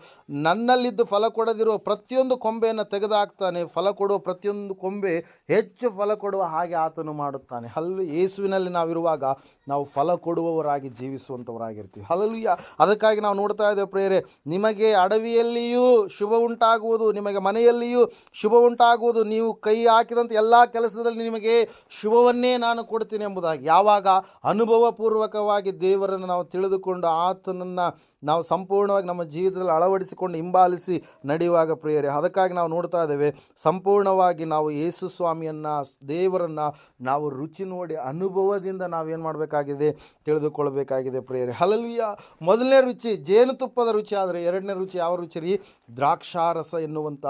ನನ್ನಲ್ಲಿದ್ದು ಫಲ ಕೊಡದಿರುವ ಪ್ರತಿಯೊಂದು ಕೊಂಬೆಯನ್ನು ತೆಗೆದುಹಾಕ್ತಾನೆ, ಫಲ ಕೊಡುವ ಪ್ರತಿಯೊಂದು ಕೊಂಬೆ ಹೆಚ್ಚು ಫಲ ಕೊಡುವ ಹಾಗೆ ಆತನು ಮಾಡುತ್ತಾನೆ. ಯೇಸುವಿನಲ್ಲಿ ನಾವಿರುವಾಗ ನಾವು ಫಲ ಕೊಡುವವರಾಗಿ ಜೀವಿಸುವಂಥವರಾಗಿರ್ತೀವಿ. ಹಲ್ಲೆಲೂಯಾ. ಅದಕ್ಕಾಗಿ ನಾವು ನೋಡ್ತಾ ಇದ್ದೇವೆ ಪ್ರಿಯರೇ, ನಿಮಗೆ ಅಡವಿಯಲ್ಲಿಯೂ ಶುಭ ಉಂಟಾಗುವುದು, ನಿಮಗೆ ಮನೆಯಲ್ಲಿಯೂ ಶುಭ ಉಂಟಾಗುವುದು, ನೀವು ಕೈ ಹಾಕಿದಂಥ ಎಲ್ಲ ಕೆಲಸದಲ್ಲಿ ನಿಮಗೆ ಶುಭವನ್ನೇ ನಾನು ಕೊಡ್ತೀನಿ ಎಂಬುದಾಗಿ. ಯಾವಾಗ ಅನುಭವಪೂರ್ವಕವಾಗಿ ದೇವರನ್ನು ನಾವು ತಿಳಿದುಕೊಂಡು ಆತನನ್ನು ನಾವು ಸಂಪೂರ್ಣವಾಗಿ ನಮ್ಮ ಜೀವಿತದಲ್ಲಿ ಅಳವಡಿಸಿಕೊಂಡು ಹಿಂಬಾಲಿಸಿ ನಡೆಯುವಾಗ ಪ್ರಿಯರೇ, ಅದಕ್ಕಾಗಿ ನಾವು ನೋಡ್ತಾ ಇದ್ದೇವೆ, ಸಂಪೂರ್ಣವಾಗಿ ನಾವು ಯೇಸು ಸ್ವಾಮಿಯನ್ನು, ದೇವರನ್ನು ನಾವು ರುಚಿ ನೋಡಿ ಅನುಭವದಿಂದ ನಾವೇನು ಮಾಡಬೇಕಾಗಿದೆ? ತಿಳಿದುಕೊಳ್ಬೇಕಾಗಿದೆ ಪ್ರಿಯರೇ. ಹಲ್ಲೆಲೂಯಾ. ಮೊದಲನೇ ರುಚಿ ಜೇನುತುಪ್ಪದ ರುಚಿ, ಆದರೆ ಎರಡನೇ ರುಚಿ ಯಾವ ರುಚಿ ರೀ? ದ್ರಾಕ್ಷಾರಸ ಎನ್ನುವಂಥ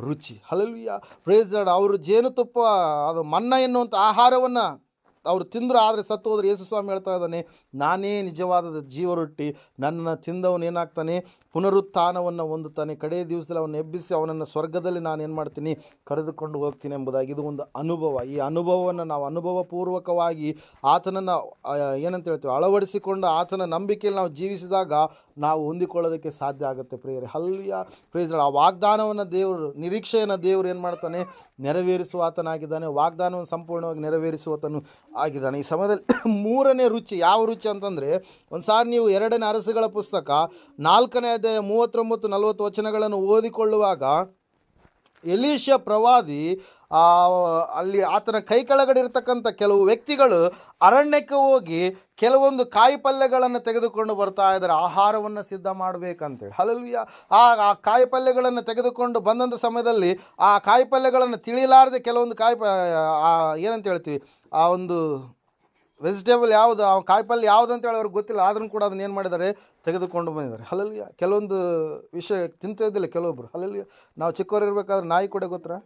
ರುಚಿ. ಹಲ್ಲೆಲೂಯಾ. Praise lord. ಅವರು ಜೇನುತುಪ್ಪ, ಅದು ಮನ್ನ ಎನ್ನುವಂಥ ಆಹಾರವನ್ನು ಅವರು ತಿಂದರು, ಆದರೆ ಸತ್ತು ಹೋದ್ರೆ ಯೇಸು ಸ್ವಾಮಿ ಹೇಳ್ತಾ ಇದ್ದಾನೆ, ನಾನೇ ನಿಜವಾದ ಜೀವರೊಟ್ಟಿ, ನನ್ನನ್ನು ತಿಂದವನು ಏನಾಗ್ತಾನೆ? ಪುನರುತ್ಥಾನವನ್ನು ಹೊಂದುತ್ತಾನೆ, ಕಡೇ ದಿವಸದಲ್ಲಿ ಅವನು ಎಬ್ಬಿಸಿ ಅವನನ್ನು ಸ್ವರ್ಗದಲ್ಲಿ ನಾನು ಏನು ಮಾಡ್ತೀನಿ? ಕರೆದುಕೊಂಡು ಹೋಗ್ತೀನಿ ಎಂಬುದಾಗಿ. ಇದು ಒಂದು ಅನುಭವ. ಈ ಅನುಭವವನ್ನು ನಾವು ಅನುಭವಪೂರ್ವಕವಾಗಿ ಆತನನ್ನು ಏನಂತ ಹೇಳ್ತೀವಿ, ಅಳವಡಿಸಿಕೊಂಡು ಆತನ ನಂಬಿಕೆಯಲ್ಲಿ ನಾವು ಜೀವಿಸಿದಾಗ ನಾವು ಹೊಂದಿಕೊಳ್ಳೋದಕ್ಕೆ ಸಾಧ್ಯ ಆಗುತ್ತೆ ಪ್ರಿಯರೇ. ಹಲ್ಲೆಲೂಯಾ. Praise lord. ಆ ವಾಗ್ದಾನವನ್ನು ದೇವರು, ನಿರೀಕ್ಷೆಯನ್ನು ದೇವರು ಏನು ಮಾಡ್ತಾನೆ? ನೆರವೇರಿಸುವ ಆತನಾಗಿದ್ದಾನೆ. ವಾಗ್ದಾನವನ್ನು ಸಂಪೂರ್ಣವಾಗಿ ನೆರವೇರಿಸುವತನು ಆಗಿದ್ದಾನೆ. ಈ ಸಮಯದಲ್ಲಿ ಮೂರನೇ ರುಚಿ ಯಾವ ರುಚಿ ಅಂತಂದರೆ, ಒಂದು ಸಾರಿ ನೀವು 2ನೇ ಅರಸುಗಳ ಪುಸ್ತಕ 4ನೇ ಅಧ್ಯಾಯ 39-40 ವಚನಗಳನ್ನು ಓದಿಕೊಳ್ಳುವಾಗ, ಎಲೀಷ ಪ್ರವಾದಿ ಅಲ್ಲಿ ಆತನ ಕೈ ಕೆಳಗಡೆ ಇರತಕ್ಕಂಥ ಕೆಲವು ವ್ಯಕ್ತಿಗಳು ಅರಣ್ಯಕ್ಕೆ ಹೋಗಿ ಕೆಲವೊಂದು ಕಾಯಿ ಪಲ್ಯಗಳನ್ನು ತೆಗೆದುಕೊಂಡು ಬರ್ತಾ ಇದ್ದಾರೆ, ಆಹಾರವನ್ನು ಸಿದ್ಧ ಮಾಡಬೇಕಂತೇಳಿ. ಹಲ್ಲೆಲೂಯಾ. ಆ ಕಾಯಿ ಪಲ್ಯಗಳನ್ನು ತೆಗೆದುಕೊಂಡು ಬಂದಂಥ ಸಮಯದಲ್ಲಿ ಆ ಕಾಯಿ ಪಲ್ಯಗಳನ್ನು ತಿಳಿಲಾರದೆ ಕೆಲವೊಂದು ಏನಂತ ಹೇಳ್ತೀವಿ, ಆ ಒಂದು ವೆಜಿಟೇಬಲ್ ಯಾವುದು, ಆ ಕಾಯಿಪಲ್ಯ ಯಾವುದು ಅಂತೇಳಿ ಅವ್ರಿಗೆ ಗೊತ್ತಿಲ್ಲ, ಆದ್ರೂ ಕೂಡ ಅದನ್ನ ಏನು ಮಾಡಿದ್ದಾರೆ? ತೆಗೆದುಕೊಂಡು ಬಂದಿದ್ದಾರೆ. ಹಲ್ಲೆಲೂಯಾ. ಕೆಲವೊಂದು ವಿಷಯ ತಿಂತಿದ್ದಿಲ್ಲ ಕೆಲವೊಬ್ಬರು. ಹಲ್ಲೆಲೂಯಾ. ನಾವು ಚಿಕ್ಕವರು ಇರಬೇಕಾದ್ರೆ ನಾಯಿ ಕೊಡೆ ಗೊತ್ತಾ?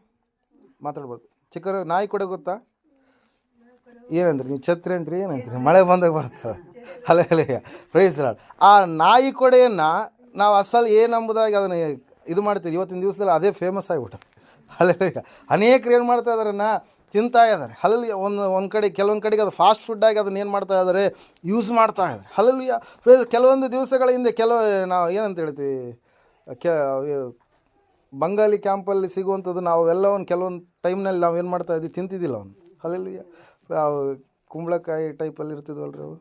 ಮಾತಾಡ್ಬೋದು. ಚಿಕ್ಕವರು ನಾಯಿ ಕೊಡೆ ಗೊತ್ತಾ? ಏನಂದ್ರಿ ನೀವು? ಛತ್ರಿ ಅಂತ್ರಿ, ಏನಂತ್ರಿ? ಮಳೆ ಬಂದಾಗ ಬರ್ತದೆ. ಹಲ್ಲೆಲೂಯಾ. Praise lord. ಆ ನಾಯಿ ಕೊಡೆಯನ್ನು ನಾವು ಅಸಲು ಏನಂಬುದಾಗಿ ಅದನ್ನು ಇದು ಮಾಡ್ತೀವಿ. ಇವತ್ತಿನ ದಿವಸದಲ್ಲಿ ಅದೇ ಫೇಮಸ್ ಆಗಿಬಿಟ್ಟು. ಹಲ್ಲೆಲೂಯಾ. ಅನೇಕರು ಏನು ಮಾಡ್ತಾ ಇದ್ದಾರನ್ನ ತಿಂತಾ ಇದ್ದಾರೆ. ಹಲ್ಲೆಲೂಯಾ. ಒಂದು ಕಡೆ ಕೆಲವೊಂದು ಕಡೆಗೆ ಅದು ಫಾಸ್ಟ್ ಫುಡ್ಡಾಗಿ ಅದನ್ನು ಏನು ಮಾಡ್ತಾ ಇದ್ದಾರೆ? ಯೂಸ್ ಮಾಡ್ತಾ ಇದ್ದಾರೆ. ಹಲ್ಲೆಲೂಯಾ. ಕೆಲವೊಂದು ದಿವಸಗಳ ಹಿಂದೆ ನಾವು ಏನಂತ ಹೇಳ್ತೀವಿ, ಬಂಗಾಲಿ ಕ್ಯಾಂಪಲ್ಲಿ ಸಿಗುವಂಥದ್ದು ನಾವು ಎಲ್ಲವನ್ನು ಕೆಲವೊಂದು ಟೈಮ್ನಲ್ಲಿ ನಾವು ಏನು ಮಾಡ್ತಾ ಇದ್ವಿ? ತಿಂತಿದ್ದಿಲ್ಲ ಅವನು. ಹಲ್ಲೆಲೂಯಾ. ಕುಂಬಳಕಾಯಿ ಟೈಪಲ್ಲಿ ಇರ್ತಿದ್ವಲ್ರಿ ಅವು,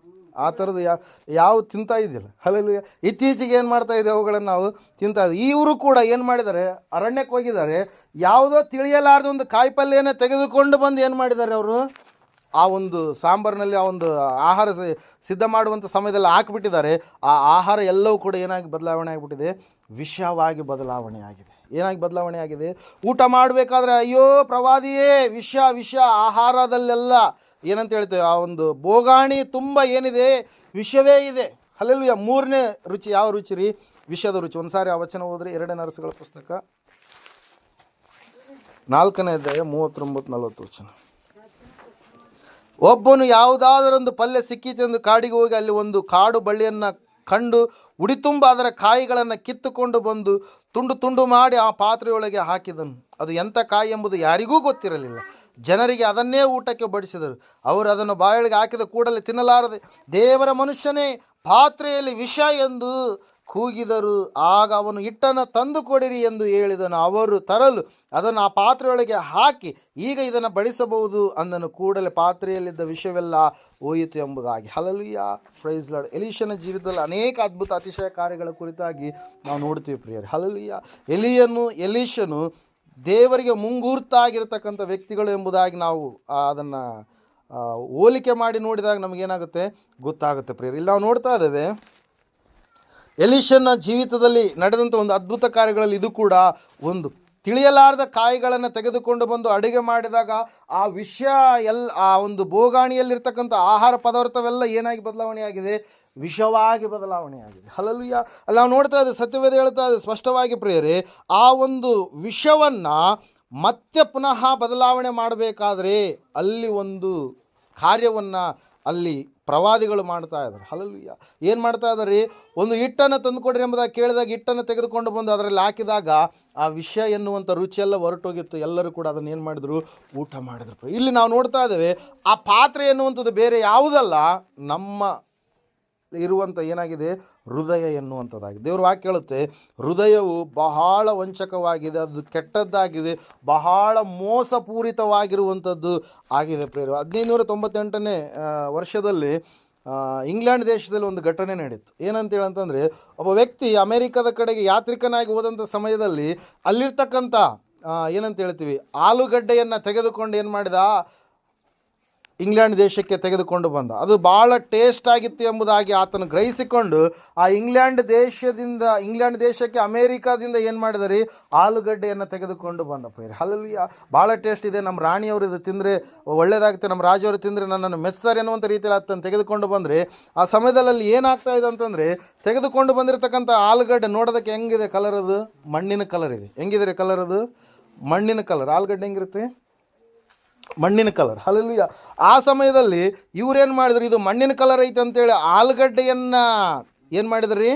ಆ ಥರದ್ದು ಯಾವ ತಿಂತಾ ಇದ್ದಿಲ್ಲ. ಹಲ್ಲೆಲೂಯಾ. ಇತ್ತೀಚೆಗೆ ಏನು ಮಾಡ್ತಾ ಇದ್ದೀವಿ? ಅವುಗಳನ್ನು ನಾವು ತಿಂತಾ ಇದ್ದೀವಿ. ಇವರು ಕೂಡ ಏನು ಮಾಡಿದ್ದಾರೆ? ಅರಣ್ಯಕ್ಕೆ ಹೋಗಿದ್ದಾರೆ, ಯಾವುದೋ ತಿಳಿಯಲಾರ್ದ ಒಂದು ಕಾಯಿಪಲ್ಯನ ತೆಗೆದುಕೊಂಡು ಬಂದು ಏನು ಮಾಡಿದ್ದಾರೆ ಅವರು? ಆ ಒಂದು ಸಾಂಬಾರಿನಲ್ಲಿ ಆ ಒಂದು ಆಹಾರ ಸಿದ್ಧ ಮಾಡುವಂಥ ಸಮಯದಲ್ಲಿ ಹಾಕಿಬಿಟ್ಟಿದ್ದಾರೆ. ಆ ಆಹಾರ ಎಲ್ಲವೂ ಕೂಡ ಏನಾಗಿ ಬದಲಾವಣೆ ಆಗಿಬಿಟ್ಟಿದೆ? ವಿಷವಾಗಿ ಬದಲಾವಣೆ ಆಗಿದೆ. ಏನಾಗಿ ಬದಲಾವಣೆ ಆಗಿದೆ? ಊಟ ಮಾಡಬೇಕಾದ್ರೆ ಅಯ್ಯೋ ಪ್ರವಾದಿಯೇ, ವಿಷ ಆಹಾರದಲ್ಲೆಲ್ಲ ಏನಂತ ಹೇಳ್ತೇವೆ, ಆ ಒಂದು ಬೋಗಾಣಿ ತುಂಬ ಏನಿದೆ? ವಿಷವೇ ಇದೆ. ಹಲ್ಲೆಲೂಯಾ. ಮೂರನೇ ರುಚಿ ಯಾವ ರುಚಿ ರೀ? ವಿಷದ ರುಚಿ. ಒಂದು ಸಾರಿ ಆ ವಚನ ಹೋದರೆ 2ನೇ ಅರಸುಗಳ ಪುಸ್ತಕ 4ನೇ ಅಧ್ಯಾಯ 39-40 ವಚನ. ಒಬ್ಬನು ಯಾವುದಾದರೊಂದು ಪಲ್ಯ ಸಿಕ್ಕಿತೆಂದು ಕಾಡಿಗೆ ಹೋಗಿ ಅಲ್ಲಿ ಒಂದು ಕಾಡು ಬಳ್ಳಿಯನ್ನು ಕಂಡು ಉಡಿತುಂಬ ಅದರ ಕಾಯಿಗಳನ್ನು ಕಿತ್ತುಕೊಂಡು ಬಂದು ತುಂಡು ತುಂಡು ಮಾಡಿ ಆ ಪಾತ್ರೆಯೊಳಗೆ ಹಾಕಿದನು. ಅದು ಎಂಥ ಕಾಯಿ ಎಂಬುದು ಯಾರಿಗೂ ಗೊತ್ತಿರಲಿಲ್ಲ. ಜನರಿಗೆ ಅದನ್ನೇ ಊಟಕ್ಕೆ ಬಡಿಸಿದರು. ಅವರು ಅದನ್ನು ಬಾಯೊಳಗೆ ಹಾಕಿದ ಕೂಡಲೇ ತಿನ್ನಲಾರದೆ, ದೇವರ ಮನುಷ್ಯನೇ, ಪಾತ್ರೆಯಲ್ಲಿ ವಿಷ ಎಂದು ಕೂಗಿದರು. ಆಗ ಅವನು ಹಿಟ್ಟನ್ನು ತಂದು ಕೊಡಿರಿ ಎಂದು ಹೇಳಿದನು. ಅವರು ತರಲು ಅದನ್ನು ಆ ಪಾತ್ರೆಯೊಳಗೆ ಹಾಕಿ, ಈಗ ಇದನ್ನು ಬಡಿಸಬಹುದು ಅಂದನು. ಕೂಡಲೇ ಪಾತ್ರೆಯಲ್ಲಿದ್ದ ವಿಷವೆಲ್ಲ ಹೋಯಿತು ಎಂಬುದಾಗಿ. ಹಲ್ಲೆಲೂಯಾ. Praise lord. ಎಲೀಷನ ಜೀವಿತದಲ್ಲಿ ಅನೇಕ ಅದ್ಭುತ ಅತಿಶಯ ಕಾರ್ಯಗಳ ಕುರಿತಾಗಿ ನಾವು ನೋಡ್ತೀವಿ ಪ್ರಿಯರೇ. ಹಲ್ಲೆಲೂಯಾ. ಎಲೀಷನು ದೇವರಿಗೆ ಮುಂಗೂರ್ತಾಗಿರ್ತಕ್ಕಂಥ ವ್ಯಕ್ತಿಗಳು ಎಂಬುದಾಗಿ ನಾವು ಅದನ್ನು ಹೋಲಿಕೆ ಮಾಡಿ ನೋಡಿದಾಗ ನಮಗೇನಾಗುತ್ತೆ? ಗೊತ್ತಾಗುತ್ತೆ ಪ್ರಿಯರೇ. ಇಲ್ಲಿ ನಾವು ನೋಡ್ತಾ ಇದ್ದೇವೆ, ಎಲೀಷನ ಜೀವಿತದಲ್ಲಿ ನಡೆದಂಥ ಒಂದು ಅದ್ಭುತ ಕಾರ್ಯಗಳಲ್ಲಿ ಇದು ಕೂಡ ಒಂದು. ತಿಳಿಯಲಾರದ ಕಾಯಿಗಳನ್ನು ತೆಗೆದುಕೊಂಡು ಬಂದು ಅಡುಗೆ ಮಾಡಿದಾಗ ಆ ವಿಷ ಆ ಒಂದು ಬೋಗಾಣಿಯಲ್ಲಿರ್ತಕ್ಕಂಥ ಆಹಾರ ಪದಾರ್ಥವೆಲ್ಲ ಏನಾಗಿ ಬದಲಾವಣೆ ಆಗಿದೆ? ವಿಷವಾಗಿ ಬದಲಾವಣೆಯಾಗಿದೆ. ಹಲ್ಲೆಲೂಯಾ. ಅಲ್ಲಿ ನಾವು ನೋಡ್ತಾ ಇದ್ದೇವೆ, ಸತ್ಯವೇದ ಹೇಳ್ತಾ ಇದೆ ಸ್ಪಷ್ಟವಾಗಿ ಪ್ರಿಯರೇ, ಆ ಒಂದು ವಿಷವನ್ನು ಮತ್ತೆ ಪುನಃ ಬದಲಾವಣೆ ಮಾಡಬೇಕಾದ್ರೆ ಅಲ್ಲಿ ಒಂದು ಕಾರ್ಯವನ್ನು ಅಲ್ಲಿ ಪ್ರವಾದಿಗಳು ಮಾಡ್ತಾ ಇದ್ದಾರೆ. ಹಲ್ಲೆಲೂಯಾ. ಏನು ಮಾಡ್ತಾ ಇದ್ದಾರೆ? ಒಂದು ಹಿಟ್ಟನ್ನು ತಂದುಕೊಡ್ರಿ ಎಂಬುದಾಗಿ ಕೇಳಿದಾಗ ಹಿಟ್ಟನ್ನು ತೆಗೆದುಕೊಂಡು ಬಂದು ಅದರಲ್ಲಿ ಹಾಕಿದಾಗ ಆ ವಿಷ ಎನ್ನುವಂಥ ರುಚಿಯೆಲ್ಲ ಹೊರಟೋಗಿತ್ತು. ಎಲ್ಲರೂ ಕೂಡ ಅದನ್ನು ಏನು ಮಾಡಿದ್ರು? ಊಟ ಮಾಡಿದ್ರು. ಇಲ್ಲಿ ನಾವು ನೋಡ್ತಾ ಇದ್ದೇವೆ, ಆ ಪಾತ್ರೆ ಎನ್ನುವಂಥದ್ದು ಬೇರೆ ಯಾವುದಲ್ಲ, ನಮ್ಮ ಇರುವಂಥ ಏನಾಗಿದೆ? ಹೃದಯ ಎನ್ನುವಂಥದ್ದಾಗಿದೆ. ದೇವರು ವಾಕ್ಯ ಹೇಳುತ್ತೆ, ಹೃದಯವು ಬಹಳ ವಂಚಕವಾಗಿದೆ, ಅದು ಕೆಟ್ಟದ್ದಾಗಿದೆ, ಬಹಳ ಮೋಸಪೂರಿತವಾಗಿರುವಂಥದ್ದು ಆಗಿದೆ. ಪ್ರಿಯರು, 1598ನೇ ವರ್ಷದಲ್ಲಿ ಇಂಗ್ಲೆಂಡ್ ದೇಶದಲ್ಲಿ ಒಂದು ಘಟನೆ ನಡೀತು. ಏನಂತೇಳಿ ಅಂತಂದರೆ, ಒಬ್ಬ ವ್ಯಕ್ತಿ ಅಮೆರಿಕದ ಕಡೆಗೆ ಯಾತ್ರಿಕನಾಗಿ ಹೋದಂಥ ಸಮಯದಲ್ಲಿ ಅಲ್ಲಿರ್ತಕ್ಕಂಥ ಏನಂತ ಹೇಳ್ತೀವಿ, ಆಲೂಗಡ್ಡೆಯನ್ನು ತೆಗೆದುಕೊಂಡು ಏನು ಮಾಡಿದ? ಇಂಗ್ಲೆಂಡ್ ದೇಶಕ್ಕೆ ತೆಗೆದುಕೊಂಡು ಬಂದ. ಅದು ಭಾಳ ಟೇಸ್ಟ್ ಆಗಿತ್ತು ಎಂಬುದಾಗಿ ಆತನು ಗ್ರಹಿಸಿಕೊಂಡು ಆ ಇಂಗ್ಲೆಂಡ್ ದೇಶಕ್ಕೆ ಅಮೇರಿಕಾದಿಂದ ಏನು ಮಾಡಿದರಿ? ಆಲೂಗಡ್ಡೆಯನ್ನು ತೆಗೆದುಕೊಂಡು ಬಂದ. ಪ್ರಿಯರೇ, ಹಲ್ಲೆಲೂಯಾ. ಭಾಳ ಟೇಸ್ಟ್ ಇದೆ, ನಮ್ಮ ರಾಣಿಯವರು ಇದು ತಿಂದರೆ ಒಳ್ಳೆಯದಾಗುತ್ತೆ, ನಮ್ಮ ರಾಜವರು ತಿಂದರೆ ನನ್ನನ್ನು ಮೆಚ್ತಾರೆ ಅನ್ನುವಂಥ ರೀತಿಯಲ್ಲಿ ಆತನು ತೆಗೆದುಕೊಂಡು ಬಂದರೆ, ಆ ಸಮಯದಲ್ಲಿ ಏನಾಗ್ತಾ ಇದೆ ಅಂತಂದರೆ, ತೆಗೆದುಕೊಂಡು ಬಂದಿರತಕ್ಕಂಥ ಆಲೂಗಡ್ಡೆ ನೋಡೋದಕ್ಕೆ ಹೆಂಗಿದೆ ಕಲರ್? ಅದು ಮಣ್ಣಿನ ಕಲರ್ ಇದೆ. ಹೆಂಗಿದೆ ಕಲರ್? ಅದು ಮಣ್ಣಿನ ಕಲರ್. ಆಲೂಗಡ್ಡೆ ಹೆಂಗಿರುತ್ತೆ? ಮಣ್ಣಿನ ಕಲರ್. ಹಲ್ಲೆಲೂಯಾ. ಆ ಸಮಯದಲ್ಲಿ ಇವ್ರೇನು ಮಾಡಿದ್ರು? ಇದು ಮಣ್ಣಿನ ಕಲರ್ ಐತೆ ಅಂತೇಳಿ ಆಲೂಗಡ್ಡೆಯನ್ನು ಏನು ಮಾಡಿದ್ರಿ?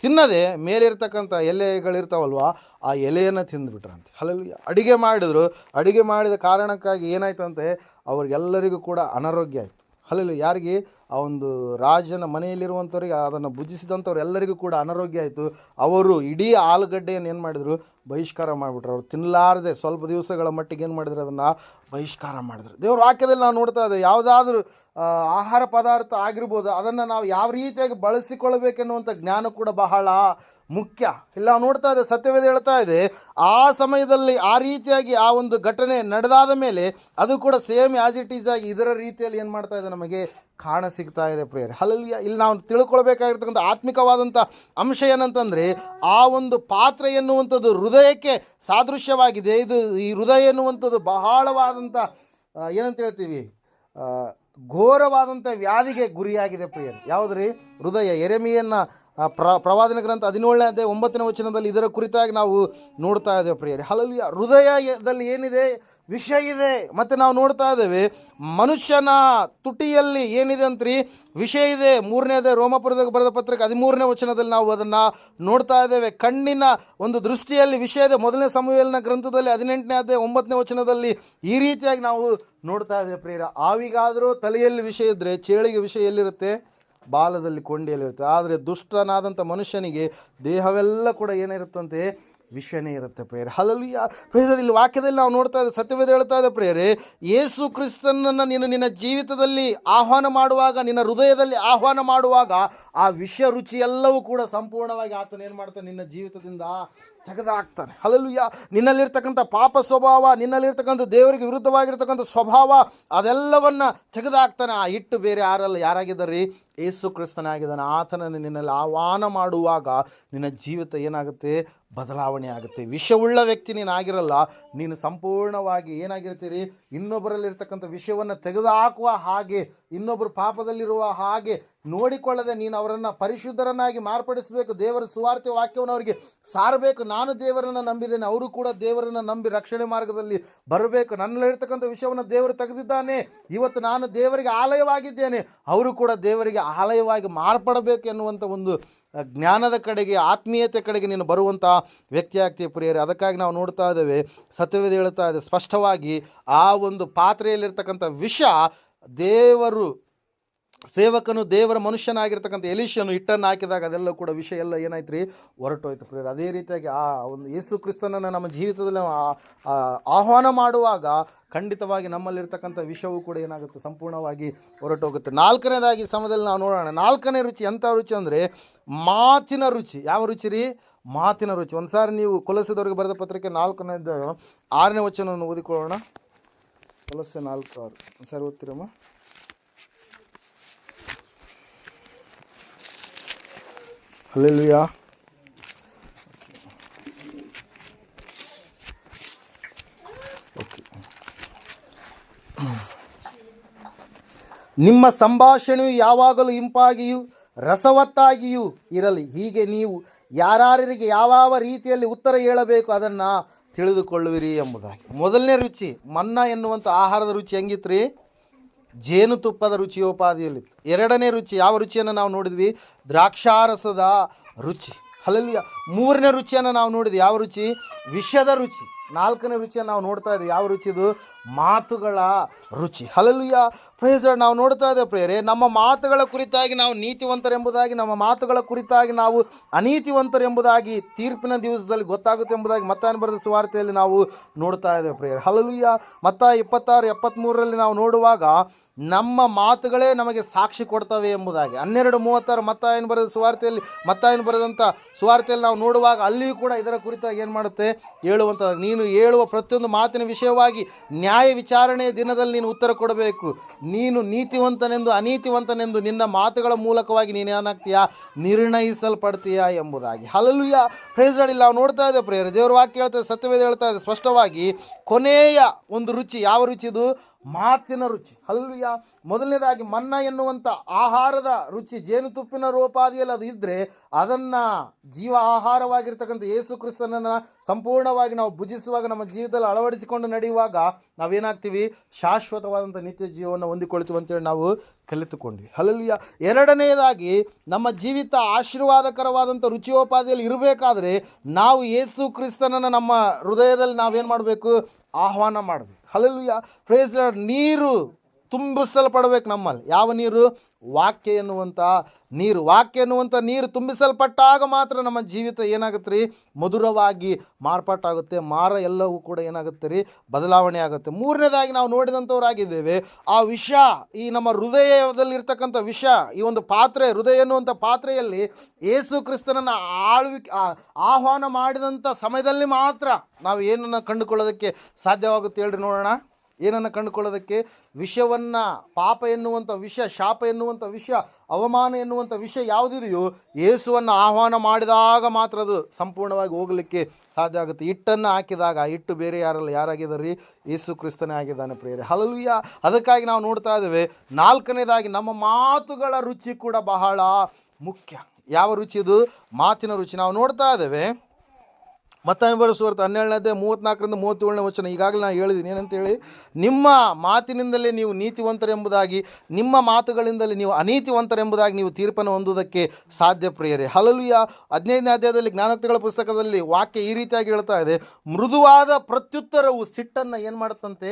ತಿನ್ನದೆ ಮೇಲಿರ್ತಕ್ಕಂಥ ಎಲೆಗಳಿರ್ತಾವಲ್ವ, ಆ ಎಲೆಯನ್ನು ತಿಂದುಬಿಟ್ರಂತೆ. ಹಲ್ಲೆಲೂಯಾ. ಅಡುಗೆ ಮಾಡಿದ್ರು. ಅಡುಗೆ ಮಾಡಿದ ಕಾರಣಕ್ಕಾಗಿ ಏನಾಯ್ತಂತೆ? ಅವ್ರಿಗೆಲ್ಲರಿಗೂ ಕೂಡ ಅನಾರೋಗ್ಯ ಆಯಿತು. ಹಲ್ಲೆಲೂಯಾ. ಯಾರಿಗೆ? ಆ ಒಂದು ರಾಜನ ಮನೆಯಲ್ಲಿರುವಂಥವ್ರಿಗೆ, ಅದನ್ನು ಭುಜಿಸಿದಂಥವ್ರು ಎಲ್ಲರಿಗೂ ಕೂಡ ಅನಾರೋಗ್ಯ ಆಯಿತು. ಅವರು ಇಡೀ ಆಲೂಗಡ್ಡೆಯನ್ನು ಏನು ಮಾಡಿದರು? ಬಹಿಷ್ಕಾರ ಮಾಡಿಬಿಟ್ರು. ಅವ್ರು ತಿನ್ನಲಾರದೆ ಸ್ವಲ್ಪ ದಿವಸಗಳ ಮಟ್ಟಿಗೆ ಏನು ಮಾಡಿದ್ರು? ಅದನ್ನು ಬಹಿಷ್ಕಾರ ಮಾಡಿದ್ರು. ದೇವ್ರ ವಾಕ್ಯದಲ್ಲಿ ನಾವು ನೋಡ್ತಾ ಇದ್ದೇವೆ, ಯಾವುದಾದ್ರೂ ಆಹಾರ ಪದಾರ್ಥ ಆಗಿರ್ಬೋದು, ಅದನ್ನು ನಾವು ಯಾವ ರೀತಿಯಾಗಿ ಬಳಸಿಕೊಳ್ಳಬೇಕೆನ್ನುವಂಥ ಜ್ಞಾನ ಕೂಡ ಬಹಳ ಮುಖ್ಯ. ಇಲ್ಲ ನಾವು ನೋಡ್ತಾ ಇದ್ದೇವೆ, ಸತ್ಯವೇದ ಹೇಳ್ತಾ ಇದೆ, ಆ ಸಮಯದಲ್ಲಿ ಆ ರೀತಿಯಾಗಿ ಆ ಒಂದು ಘಟನೆ ನಡೆದಾದ ಮೇಲೆ ಅದು ಕೂಡ ಸೇಮ್ ಆ್ಯಸ್ ಇಟ್ ಈಸ್ ಆಗಿ ಇದರ ರೀತಿಯಲ್ಲಿ ಏನು ಮಾಡ್ತಾ ಇದೆ? ನಮಗೆ ಕಾಣ ಸಿಗ್ತಾ ಇದೆ. ಪ್ರಿಯರೇ, ಹಲ್ಲೆಲೂಯಾ. ಇಲ್ಲಿ ನಾವು ತಿಳ್ಕೊಳ್ಬೇಕಾಗಿರ್ತಕ್ಕಂಥ ಆತ್ಮಿಕವಾದಂಥ ಅಂಶ ಏನಂತಂದರೆ, ಆ ಒಂದು ಪಾತ್ರೆ ಎನ್ನುವಂಥದ್ದು ಹೃದಯಕ್ಕೆ ಸಾದೃಶ್ಯವಾಗಿದೆ. ಇದು ಈ ಹೃದಯ ಎನ್ನುವಂಥದ್ದು ಬಹಳವಾದಂಥ ಏನಂತ ಹೇಳ್ತೀವಿ, ಘೋರವಾದಂಥ ವ್ಯಾಧಿಗೆ ಗುರಿಯಾಗಿದೆ. ಪ್ರಿಯರೇ, ಯಾವುದ್ರಿ? ಹೃದಯ. ಯೆರೆಮೀಯನ ಪ್ರವಾದನ ಗ್ರಂಥ 17ನೇ ಅಧ್ಯಾಯ 9ನೇ ವಚನದಲ್ಲಿ ಇದರ ಕುರಿತಾಗಿ ನಾವು ನೋಡ್ತಾ ಇದ್ದೇವೆ. ಪ್ರಿಯರೇ, ಹಲ್ಲೆಲೂಯಾ. ಹೃದಯದಲ್ಲಿ ಏನಿದೆ? ವಿಷ ಇದೆ. ಮತ್ತು ನಾವು ನೋಡ್ತಾ ಇದ್ದೇವೆ, ಮನುಷ್ಯನ ತುಟಿಯಲ್ಲಿ ಏನಿದೆ ಅಂತ್ರಿ? ವಿಷ ಇದೆ. 3ನೇ ಅಧ್ಯಾಯ ರೋಮಾಪುರದಾಗ ಬರೆದ ಪತ್ರಿಕೆ 13ನೇ ವಚನದಲ್ಲಿ ನಾವು ಅದನ್ನು ನೋಡ್ತಾ ಇದ್ದೇವೆ. ಕಣ್ಣಿನ ಒಂದು ದೃಷ್ಟಿಯಲ್ಲಿ ವಿಷ ಇದೆ. 1ನೇ ಸಮುವೇಲನ ಗ್ರಂಥದಲ್ಲಿ 18ನೇ ಅಧ್ಯಾಯ 9ನೇ ವಚನದಲ್ಲಿ ಈ ರೀತಿಯಾಗಿ ನಾವು ನೋಡ್ತಾ ಇದ್ದೇವೆ. ಪ್ರಿಯರೇ, ಆವಿಗಾದರೂ ತಲೆಯಲ್ಲಿ ವಿಷ ಇದ್ದರೆ ಚೇಳಿಗೆ ವಿಷ ಎಲ್ಲಿರುತ್ತೆ? ಬಾಲದಲ್ಲಿ ಕೊಂಡಿಯಲ್ಲಿರುತ್ತೆ. ಆದರೆ ದುಷ್ಟನಾದಂಥ ಮನುಷ್ಯನಿಗೆ ದೇಹವೆಲ್ಲ ಕೂಡ ಏನಿರುತ್ತಂತೆ? ವಿಷಯನೇ ಇರುತ್ತೆ. ಪ್ರಿಯರೇ, ಹಲ್ಲೆಲೂಯಾ. ಪ್ರಿಯರೇ, ಇಲ್ಲಿ ವಾಕ್ಯದಲ್ಲಿ ನಾವು ನೋಡ್ತಾ ಇದ್ದೇವೆ, ಸತ್ಯವೇದ ಹೇಳ್ತಾ ಇದೆ ಪ್ರಿಯರೇ, ಯೇಸು ಕ್ರಿಸ್ತನನ್ನು ನೀನು ನಿನ್ನ ಜೀವಿತದಲ್ಲಿ ಆಹ್ವಾನ ಮಾಡುವಾಗ, ನಿನ್ನ ಹೃದಯದಲ್ಲಿ ಆಹ್ವಾನ ಮಾಡುವಾಗ, ಆ ವಿಷ ರುಚಿ ಎಲ್ಲವೂ ಕೂಡ ಸಂಪೂರ್ಣವಾಗಿ ಆತನ ಏನು ಮಾಡ್ತಾನೆ? ನಿನ್ನ ಜೀವಿತದಿಂದ ತೆಗೆದುಹಾಕ್ತಾನೆ. ಹಲ್ಲೆಲೂಯಾ. ನಿನ್ನಲ್ಲಿರ್ತಕ್ಕಂಥ ಪಾಪ ಸ್ವಭಾವ, ನಿನ್ನಲ್ಲಿರ್ತಕ್ಕಂಥ ದೇವರಿಗೆ ವಿರುದ್ಧವಾಗಿರ್ತಕ್ಕಂಥ ಸ್ವಭಾವ, ಅದೆಲ್ಲವನ್ನು ತೆಗೆದುಹಾಕ್ತಾನೆ. ಆ ಹಿಟ್ಟು ಬೇರೆ ಯಾರಲ್ಲ, ಯಾರಾಗಿದ್ದಾರೆ? ಯೇಸು ಕ್ರಿಸ್ತನಾಗಿದ್ದಾನೆ. ಆತನನ್ನು ನಿನ್ನಲ್ಲಿ ಆಹ್ವಾನ ಮಾಡುವಾಗ ನಿನ್ನ ಜೀವಿತ ಏನಾಗುತ್ತೆ? ಬದಲಾವಣೆ ಆಗುತ್ತೆ. ವಿಷವುಳ್ಳ ವ್ಯಕ್ತಿ ನೀನು ಆಗಿರಲ್ಲ, ನೀನು ಸಂಪೂರ್ಣವಾಗಿ ಏನಾಗಿರ್ತೀರಿ? ಇನ್ನೊಬ್ಬರಲ್ಲಿರ್ತಕ್ಕಂಥ ವಿಷಯವನ್ನು ತೆಗೆದುಹಾಕುವ ಹಾಗೆ, ಇನ್ನೊಬ್ಬರು ಪಾಪದಲ್ಲಿರುವ ಹಾಗೆ ನೋಡಿಕೊಳ್ಳದೆ ನೀನು ಅವರನ್ನು ಪರಿಶುದ್ಧರನ್ನಾಗಿ ಮಾರ್ಪಡಿಸಬೇಕು. ದೇವರ ಸುವಾರ್ತೆ ವಾಕ್ಯವನ್ನು ಅವರಿಗೆ ಸಾರಬೇಕು. ನಾನು ದೇವರನ್ನು ನಂಬಿದ್ದೇನೆ, ಅವರು ಕೂಡ ದೇವರನ್ನು ನಂಬಿ ರಕ್ಷಣೆ ಮಾರ್ಗದಲ್ಲಿ ಬರಬೇಕು. ನನ್ನಲ್ಲಿರ್ತಕ್ಕಂಥ ವಿಷಯವನ್ನು ದೇವರು ತೆಗೆದಿದ್ದಾನೆ. ಇವತ್ತು ನಾನು ದೇವರಿಗೆ ಆಲಯವಾಗಿದ್ದೇನೆ, ಅವರು ಕೂಡ ದೇವರಿಗೆ ಆಲಯವಾಗಿ ಮಾರ್ಪಡಬೇಕು ಎನ್ನುವಂಥ ಒಂದು ಜ್ಞಾನದ ಕಡೆಗೆ, ಆತ್ಮೀಯತೆ ಕಡೆಗೆ ನೀನು ಬರುವಂಥ ವ್ಯಕ್ತಿ ಆಗ್ತೀಯ. ಪ್ರಿಯರೇ, ಅದಕ್ಕಾಗಿ ನಾವು ನೋಡ್ತಾ ಇದ್ದೇವೆ, ಸತ್ಯವೇದ ಹೇಳ್ತಾ ಇದೆ ಸ್ಪಷ್ಟವಾಗಿ, ಆ ಒಂದು ಪಾತ್ರೆಯಲ್ಲಿರ್ತಕ್ಕಂಥ ವಿಷ ದೇವರು ಸೇವಕನು, ದೇವರ ಮನುಷ್ಯನಾಗಿರ್ತಕ್ಕಂಥ ಎಲೀಷನು ಹಿಟ್ಟನ್ನು ಹಾಕಿದಾಗ ಅದೆಲ್ಲ ಕೂಡ ವಿಷಯ ಎಲ್ಲ ಏನಾಯ್ತು ರೀ? ಹೊರಟೋಯ್ತು. ಪ್ರಿಯರೇ, ಅದೇ ರೀತಿಯಾಗಿ ಆ ಒಂದು ಯೇಸು ಕ್ರಿಸ್ತನನ್ನು ನಮ್ಮ ಜೀವಿತದಲ್ಲಿ ಆಹ್ವಾನ ಮಾಡುವಾಗ ಖಂಡಿತವಾಗಿ ನಮ್ಮಲ್ಲಿರ್ತಕ್ಕಂಥ ವಿಷವೂ ಕೂಡ ಏನಾಗುತ್ತೆ? ಸಂಪೂರ್ಣವಾಗಿ ಹೊರಟೋಗುತ್ತೆ. 4ನೇದಾಗಿ ಸಮಯದಲ್ಲಿ ನಾವು ನೋಡೋಣ. 4ನೇ ರುಚಿ ಎಂಥ ರುಚಿ ಅಂದರೆ ಮಾತಿನ ರುಚಿ. ಯಾವ ರುಚಿ ರೀ? ಮಾತಿನ ರುಚಿ. ಒಂದು ಸಾರಿ ನೀವು ಕೊಲೊಸ್ಸೆದವರಿಗೆ ಬರೆದ ಪತ್ರಿಕೆ 4ನೇ ಅಧ್ಯಾಯ 6ನೇ ವಚನವನ್ನು ಓದಿಕೊಳ್ಳೋಣ. ಕೊಲೊಸ್ಸೆ 4:6 ಒಂದು ಸಾರಿ ಓದ್ತೀರಮ್ಮ? ಹಲ್ಲೆಲೂಯಾ. ಓಕೆ, ನಿಮ್ಮ ಸಂಭಾಷಣೆಯು ಯಾವಾಗಲೂ ಇಂಪಾಗಿಯೂ ರಸವತ್ತಾಗಿಯೂ ಇರಲಿ. ಹೀಗೆ ನೀವು ಯಾರ್ಯಾರಿಗೆ ಯಾವ ರೀತಿಯಲ್ಲಿ ಉತ್ತರ ಹೇಳಬೇಕು ಅದನ್ನು ತಿಳಿದುಕೊಳ್ಳುವಿರಿ ಎಂಬುದಾಗಿ. ಮೊದಲನೇ ರುಚಿ ಮನ್ನಾ ಎನ್ನುವಂಥ ಆಹಾರದ ರುಚಿ ಹೆಂಗಿತ್ತು ರೀ? ಜೇನುತುಪ್ಪದ ರುಚಿಯೋಪಾದಿಯಲ್ಲಿತ್ತು. ಎರಡನೇ ರುಚಿ ಯಾವ ರುಚಿಯನ್ನು ನಾವು ನೋಡಿದ್ವಿ? ದ್ರಾಕ್ಷಾರಸದ ರುಚಿ. ಹಲ್ಲೆಲೂಯ. ಮೂರನೇ ರುಚಿಯನ್ನು ನಾವು ನೋಡಿದ್ವಿ ಯಾವ ರುಚಿ? ವಿಷದ ರುಚಿ. ನಾಲ್ಕನೇ ರುಚಿಯನ್ನು ನಾವು ನೋಡ್ತಾ ಇದ್ವಿ ಯಾವ ರುಚಿದು? ಮಾತುಗಳ ರುಚಿ. ಹಲ್ಲೆಲೂಯ. Praise lord. ನಾವು ನೋಡ್ತಾ ಇದ್ದೇವೆ ಪ್ರಿಯರೇ, ನಮ್ಮ ಮಾತುಗಳ ಕುರಿತಾಗಿ ನಾವು ನೀತಿವಂತರೆಂಬುದಾಗಿ, ನಮ್ಮ ಮಾತುಗಳ ಕುರಿತಾಗಿ ನಾವು ಅನೀತಿವಂತರೆಂಬುದಾಗಿ ತೀರ್ಪಿನ ದಿವಸದಲ್ಲಿ ಗೊತ್ತಾಗುತ್ತೆ ಎಂಬುದಾಗಿ ಮತ್ತಾಯನ ಬರೆದ ಸುವಾರ್ತೆಯಲ್ಲಿ ನಾವು ನೋಡ್ತಾ ಇದ್ದೇವೆ ಪ್ರಿಯರೇ. ಹಲ್ಲೆಲೂಯ. ಮತ್ತಾಯ 26:73 ನಾವು ನೋಡುವಾಗ ನಮ್ಮ ಮಾತುಗಳೇ ನಮಗೆ ಸಾಕ್ಷಿ ಕೊಡ್ತವೆ ಎಂಬುದಾಗಿ 12:36 ಮತ್ತಾಯನ ಬರೆದ ಸುವಾರ್ತೆಯಲ್ಲಿ, ಮತ್ತಾಯನ ಬರೆದಂಥ ಸುವಾರ್ತೆಯಲ್ಲಿ ನಾವು ನೋಡುವಾಗ ಅಲ್ಲಿಯೂ ಕೂಡ ಇದರ ಕುರಿತಾಗಿ ಏನು ಮಾಡುತ್ತೆ? ಹೇಳುವಂಥ ನೀನು ಹೇಳುವ ಪ್ರತಿಯೊಂದು ಮಾತಿನ ವಿಷಯವಾಗಿ ನ್ಯಾಯ ವಿಚಾರಣೆಯ ದಿನದಲ್ಲಿ ನೀನು ಉತ್ತರ ಕೊಡಬೇಕು. ನೀನು ನೀತಿವಂತನೆಂದು ಅನೀತಿವಂತನೆಂದು ನಿನ್ನ ಮಾತುಗಳ ಮೂಲಕವಾಗಿ ನೀನು ಏನಾಗ್ತೀಯಾ? ನಿರ್ಣಯಿಸಲ್ಪಡ್ತೀಯಾ ಎಂಬುದಾಗಿ. ಹಲ್ಲೆಲೂಯ. Praise lord. ಇಲ್ಲಿ ನಾವು ನೋಡ್ತಾ ಇದ್ದೇವೆ ಪ್ರಿಯರೇ, ದೇವರ ವಾಕ್ಯ ಹೇಳ್ತಾ ಇದೆ, ಸತ್ಯವೇದ ಹೇಳ್ತಾ ಇದೆ ಸ್ಪಷ್ಟವಾಗಿ, ಕೊನೆಯ ಒಂದು ರುಚಿ ಯಾವ ರುಚಿದು? ಮಾತಿನ ರುಚಿ. ಹಲ್ಲೆಲೂಯ. ಮೊದಲನೇದಾಗಿ ಮನ್ನಾ ಎನ್ನುವಂಥ ಆಹಾರದ ರುಚಿ ಜೇನುತುಪ್ಪಿನ ರೂಪಾದಿಯಲ್ಲಿ ಅದು ಇದ್ದರೆ ಅದನ್ನು ಜೀವ ಆಹಾರವಾಗಿರ್ತಕ್ಕಂಥ ಯೇಸು ಕ್ರಿಸ್ತನನ್ನು ಸಂಪೂರ್ಣವಾಗಿ ನಾವು ಭುಜಿಸುವಾಗ ನಮ್ಮ ಜೀವಿತದಲ್ಲಿ ಅಳವಡಿಸಿಕೊಂಡು ನಡೆಯುವಾಗ ನಾವೇನಾಗ್ತೀವಿ? ಶಾಶ್ವತವಾದಂಥ ನಿತ್ಯ ಜೀವವನ್ನು ಹೊಂದಿಕೊಳ್ತೀವಿ ಅಂತೇಳಿ ನಾವು ಕಲಿತುಕೊಂಡ್ವಿ. ಹಲ್ಲೆಲೂಯ. ಎರಡನೆಯದಾಗಿ ನಮ್ಮ ಜೀವಿತ ಆಶೀರ್ವಾದಕರವಾದಂಥ ರುಚಿಯೋಪಾದಿಯಲ್ಲಿ ಇರಬೇಕಾದ್ರೆ ನಾವು ಯೇಸು ಕ್ರಿಸ್ತನನ್ನು ನಮ್ಮ ಹೃದಯದಲ್ಲಿ ನಾವೇನು ಮಾಡಬೇಕು? ಆಹ್ವಾನ ಮಾಡಬೇಕು. ಹಲ್ಲೆಲೂಯ. Praise lord. ನೀರು ತುಂಬಿಸಲ್ಪಡಬೇಕು ನಮ್ಮಲ್ಲಿ. ಯಾವ ನೀರು? ವಾಕ್ಯ ಎನ್ನುವಂಥ ನೀರು. ವಾಕ್ಯ ಎನ್ನುವಂಥ ನೀರು ತುಂಬಿಸಲ್ಪಟ್ಟಾಗ ಮಾತ್ರ ನಮ್ಮ ಜೀವಿತ ಏನಾಗುತ್ತೆ ರೀ? ಮಧುರವಾಗಿ ಮಾರ್ಪಾಟಾಗುತ್ತೆ. ಎಲ್ಲವೂ ಕೂಡ ಏನಾಗುತ್ತೆ ರೀ? ಬದಲಾವಣೆ ಆಗುತ್ತೆ. ಮೂರನೇದಾಗಿ ನಾವು ನೋಡಿದಂಥವರಾಗಿದ್ದೇವೆ, ಆ ವಿಷ, ಈ ನಮ್ಮ ಹೃದಯದಲ್ಲಿರ್ತಕ್ಕಂಥ ವಿಷ, ಈ ಒಂದು ಪಾತ್ರೆ, ಹೃದಯ ಎನ್ನುವಂಥ ಪಾತ್ರೆಯಲ್ಲಿ ಯೇಸು ಕ್ರಿಸ್ತನನ್ನು ಆಹ್ವಾನ ಮಾಡಿದಂಥ ಸಮಯದಲ್ಲಿ ಮಾತ್ರ ನಾವು ಏನನ್ನು ಕಂಡುಕೊಳ್ಳೋದಕ್ಕೆ ಸಾಧ್ಯವಾಗುತ್ತೆ ಹೇಳ್ರಿ ನೋಡೋಣ. ಏನನ್ನು ಕಂಡುಕೊಳ್ಳೋದಕ್ಕೆ? ವಿಷವನ್ನು, ಪಾಪ ಎನ್ನುವಂಥ ವಿಷ, ಶಾಪ ಎನ್ನುವಂಥ ವಿಷ, ಅವಮಾನ ಎನ್ನುವಂಥ ವಿಷ ಯಾವುದಿದೆಯೋ ಯೇಸುವನ್ನು ಆಹ್ವಾನ ಮಾಡಿದಾಗ ಮಾತ್ರ ಅದು ಸಂಪೂರ್ಣವಾಗಿ ಹೋಗಲಿಕ್ಕೆ ಸಾಧ್ಯ ಆಗುತ್ತೆ. ಹಿಟ್ಟನ್ನು ಹಾಕಿದಾಗ ಹಿಟ್ಟು ಬೇರೆ ಯಾರಾಗಿದ್ದಾರೆ ರೀ? ಯೇಸು ಕ್ರಿಸ್ತನೇ ಆಗಿದ್ದಾನೆ ಪ್ರಿಯರೇ. ಹಲ್ಲೆಲೂಯ. ಅದಕ್ಕಾಗಿ ನಾವು ನೋಡ್ತಾ ಇದ್ದೇವೆ, ನಾಲ್ಕನೇದಾಗಿ ನಮ್ಮ ಮಾತುಗಳ ರುಚಿ ಕೂಡ ಬಹಳ ಮುಖ್ಯ. ಯಾವ ರುಚಿ ಇದು? ಮಾತಿನ ರುಚಿ. ನಾವು ನೋಡ್ತಾ ಇದ್ದೇವೆ ಮತ್ತಾಯನ ಬರೆದ ಸುವಾರ್ತೆ 12:34-37 ಈಗಾಗಲೇ ನಾನು ಹೇಳಿದ್ದೀನಿ ಏನಂತೇಳಿ, ನಿಮ್ಮ ಮಾತಿನಿಂದಲೇ ನೀವು ನೀತಿವಂತರೆಂಬುದಾಗಿ, ನಿಮ್ಮ ಮಾತುಗಳಿಂದಲೇ ನೀವು ಅನೀತಿವಂತರೆಂಬುದಾಗಿ ನೀವು ತೀರ್ಪನ್ನು ಹೊಂದುವುದಕ್ಕೆ ಸಾಧ್ಯ ಪ್ರಿಯರೇ. ಹಲ್ಲೆಲೂಯ. 15ನೇ ಅಧ್ಯಾಯದಲ್ಲಿ ಜ್ಞಾನೋಕ್ತಿಗಳ ಪುಸ್ತಕದಲ್ಲಿ ವಾಕ್ಯ ಈ ರೀತಿಯಾಗಿ ಹೇಳ್ತಾ ಇದೆ, ಮೃದುವಾದ ಪ್ರತ್ಯುತ್ತರವು ಸಿಟ್ಟನ್ನು ಏನು ಮಾಡುತ್ತಂತೆ?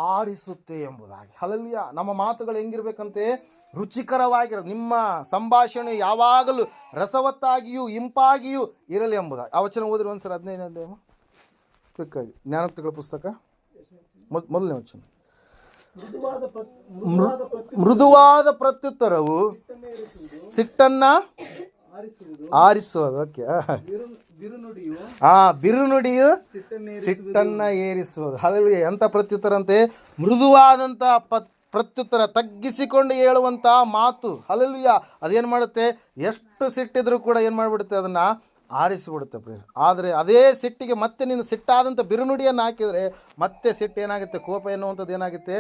ಆರಿಸುತ್ತೆ ಎಂಬುದಾಗಿ. ಹಲ್ಲೆಲೂಯ. ನಮ್ಮ ಮಾತುಗಳು ಹೆಂಗಿರ್ಬೇಕಂತೆ? ರುಚಿಕರವಾಗಿರೋ, ನಿಮ್ಮ ಸಂಭಾಷಣೆ ಯಾವಾಗಲೂ ರಸವತ್ತಾಗಿಯೂ ಇಂಪಾಗಿಯೂ ಇರಲಿ ಎಂಬುದಾಗಿ. ಆ ವಚನ ಓದಿರಿ ಒಂದ್ಸರಿ. 15ನೇ ಅಧ್ಯಾಯ ಕ್ವಿಕ್ಕಾಗಿ ಜ್ಞಾನೋಕ್ತಿಗಳ ಪುಸ್ತಕ ಮೊದಲನೇ ವಚನ. ಮೃದುವಾದ ಪ್ರತ್ಯುತ್ತರವು ಸಿಟ್ಟನ್ನು ಆರಿಸುವುದು. ಓಕೆ. ಬಿರುನುಡಿಯು ಸಿಟ್ಟನ್ನು ಏರಿಸುವುದು. ಹಲ್ಲೆಲೂಯ. ಎಂಥ ಪ್ರತ್ಯುತ್ತರ ಅಂತೆ? ಮೃದುವಾದಂಥ ಪ್ರತ್ಯುತ್ತರ, ತಗ್ಗಿಸಿಕೊಂಡು ಹೇಳುವಂಥ ಮಾತು. ಹಲ್ಲೆಲೂಯ. ಅದೇನು ಮಾಡುತ್ತೆ? ಎಷ್ಟು ಸಿಟ್ಟಿದ್ರೂ ಕೂಡ ಏನು ಮಾಡಿಬಿಡುತ್ತೆ? ಅದನ್ನು ಆರಿಸಿಬಿಡುತ್ತೆ ಪ್ರಿಯ. ಆದರೆ ಅದೇ ಸಿಟ್ಟಿಗೆ ಮತ್ತೆ ನೀನು ಸಿಟ್ಟಾದಂಥ ಬಿರುನುಡಿಯನ್ನು ಹಾಕಿದರೆ ಮತ್ತೆ ಸಿಟ್ಟು ಏನಾಗುತ್ತೆ? ಕೋಪ ಎನ್ನುವಂಥದ್ದು ಏನಾಗುತ್ತೆ?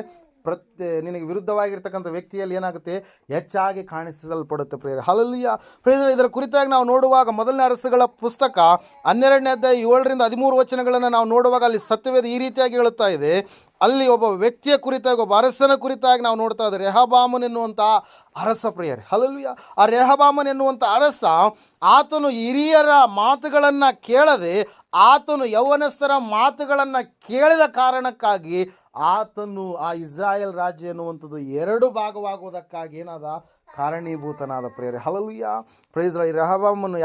ನಿನಗೆ ವಿರುದ್ಧವಾಗಿರ್ತಕ್ಕಂಥ ವ್ಯಕ್ತಿಯಲ್ಲಿ ಏನಾಗುತ್ತೆ? ಹೆಚ್ಚಾಗಿ ಕಾಣಿಸಲ್ಪಡುತ್ತೆ ಪ್ರಿಯರೇ. ಹಲ್ಲೆಲೂಯ. ಪ್ರಿಯರೇ, ಇದರ ಕುರಿತಾಗಿ ನಾವು ನೋಡುವಾಗ ಮೊದಲನೇ ಅರಸುಗಳ ಪುಸ್ತಕ 12ನೇ ಅಧ್ಯಾಯ 7-13 ವಚನಗಳನ್ನು ನಾವು ನೋಡುವಾಗ ಅಲ್ಲಿ ಸತ್ಯವೇದ ಈ ರೀತಿಯಾಗಿ ಹೇಳುತ್ತಾ ಇದೆ. ಅಲ್ಲಿ ಒಬ್ಬ ವ್ಯಕ್ತಿಯ ಕುರಿತಾಗಿ, ಒಬ್ಬ ಅರಸನ ಕುರಿತಾಗಿ ನಾವು ನೋಡ್ತಾ ಇದ್ದೇವೆ. ರೆಹಬ್ಬಾಮನ್ ಎನ್ನುವಂಥ ಅರಸ ಪ್ರಿಯರೇ. ಹಲ್ಲೆಲೂಯ. ಆ ರೆಹಬ್ಬಾಮನ್ ಎನ್ನುವಂಥ ಅರಸ, ಆತನು ಹಿರಿಯರ ಮಾತುಗಳನ್ನು ಕೇಳದೆ ಆತನು ಯೌವನಸ್ಥರ ಮಾತುಗಳನ್ನು ಕೇಳಿದ ಕಾರಣಕ್ಕಾಗಿ ಆತನು ಆ ಇಸ್ರಾಯೇಲ್ ರಾಜ್ಯ ಎನ್ನುವಂಥದ್ದು 2 ಭಾಗವಾಗುವುದಕ್ಕಾಗಿ ಏನಾದ? ಕಾರಣೀಭೂತನಾದ ಪ್ರಿಯರೇ. ಹಲ್ಲೆಲೂಯ. Praise Lord. ರೆಹಬ್ಬಾಮನು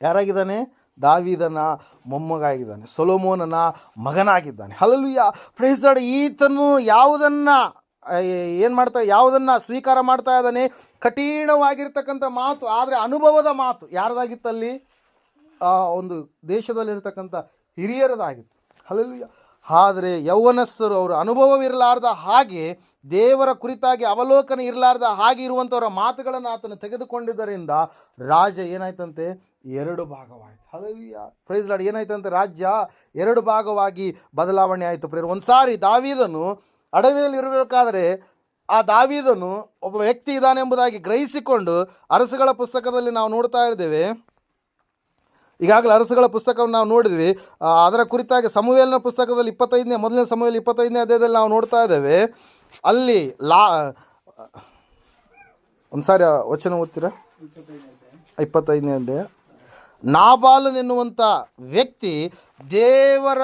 ಯಾರಾಗಿದ್ದಾನೆ? ದಾವೀದನ ಮೊಮ್ಮಗಾಗಿದ್ದಾನೆ, ಸೊಲೊಮೋನನ ಮಗನಾಗಿದ್ದಾನೆ. ಹಲ್ಲೆಲೂಯ. Praise lord. ಈತನು ಯಾವುದನ್ನು ಸ್ವೀಕಾರ ಮಾಡ್ತಾ ಇದ್ದಾನೆ? ಕಠಿಣವಾಗಿರ್ತಕ್ಕಂಥ ಮಾತು, ಆದರೆ ಅನುಭವದ ಮಾತು ಯಾರದಾಗಿತ್ತಲ್ಲಿ? ಒಂದು ದೇಶದಲ್ಲಿರ್ತಕ್ಕಂಥ ಹಿರಿಯರದಾಗಿತ್ತು. ಹಲ್ಲೆಲೂಯ. ಆದರೆ ಯೌವನಸ್ಥರು, ಅವರು ಅನುಭವವಿರಲಾರ್ದ ಹಾಗೆ, ದೇವರ ಕುರಿತಾಗಿ ಅವಲೋಕನ ಇರಲಾರ್ದ ಹಾಗೆ ಇರುವಂಥವರ ಮಾತುಗಳನ್ನು ಆತನು ತೆಗೆದುಕೊಂಡಿದ್ದರಿಂದ ರಾಜ್ಯ ಏನಾಯ್ತಂತೆ? 2 ಭಾಗವಾಯಿತು. ಹಲ್ಲೆಲೂಯ. Praise Lord. ಏನಾಯ್ತಂತೆ? ರಾಜ್ಯ 2 ಭಾಗವಾಗಿ ಬದಲಾವಣೆ ಆಯಿತು ಪ್ರಿಯರೇ. ಒಂದು ಸಾರಿ ದಾವೀದನು ಅಡವಿಯಲ್ಲಿ ಇರಬೇಕಾದ್ರೆ ಆ ದಾವೀದನು ಒಬ್ಬ ವ್ಯಕ್ತಿ ಇದ್ದಾನೆ ಎಂಬುದಾಗಿ ಗ್ರಹಿಸಿಕೊಂಡು ಅರಸುಗಳ ಪುಸ್ತಕದಲ್ಲಿ ನಾವು ನೋಡ್ತಾ ಇದ್ದೇವೆ. ಈಗಾಗಲೇ ಅರಸುಗಳ ಪುಸ್ತಕವನ್ನು ನಾವು ನೋಡಿದ್ವಿ. ಅದರ ಕುರಿತಾಗಿ ಸಮುವೇಲನ ಪುಸ್ತಕದಲ್ಲಿ ಮೊದಲನೇ ಸಮುವೇಲ 25ನೇ ಅಧ್ಯಾಯದಲ್ಲಿ ನಾವು ನೋಡ್ತಾ ಇದ್ದೇವೆ. ಅಲ್ಲಿ ಒಂದ್ಸಾರಿ ವಚನ ಓದ್ತೀರಾ? 25ನೇ ಅಧ್ಯಾಯ. ನಾಬಾಲನೆನ್ನುವಂಥ ವ್ಯಕ್ತಿ ದೇವರ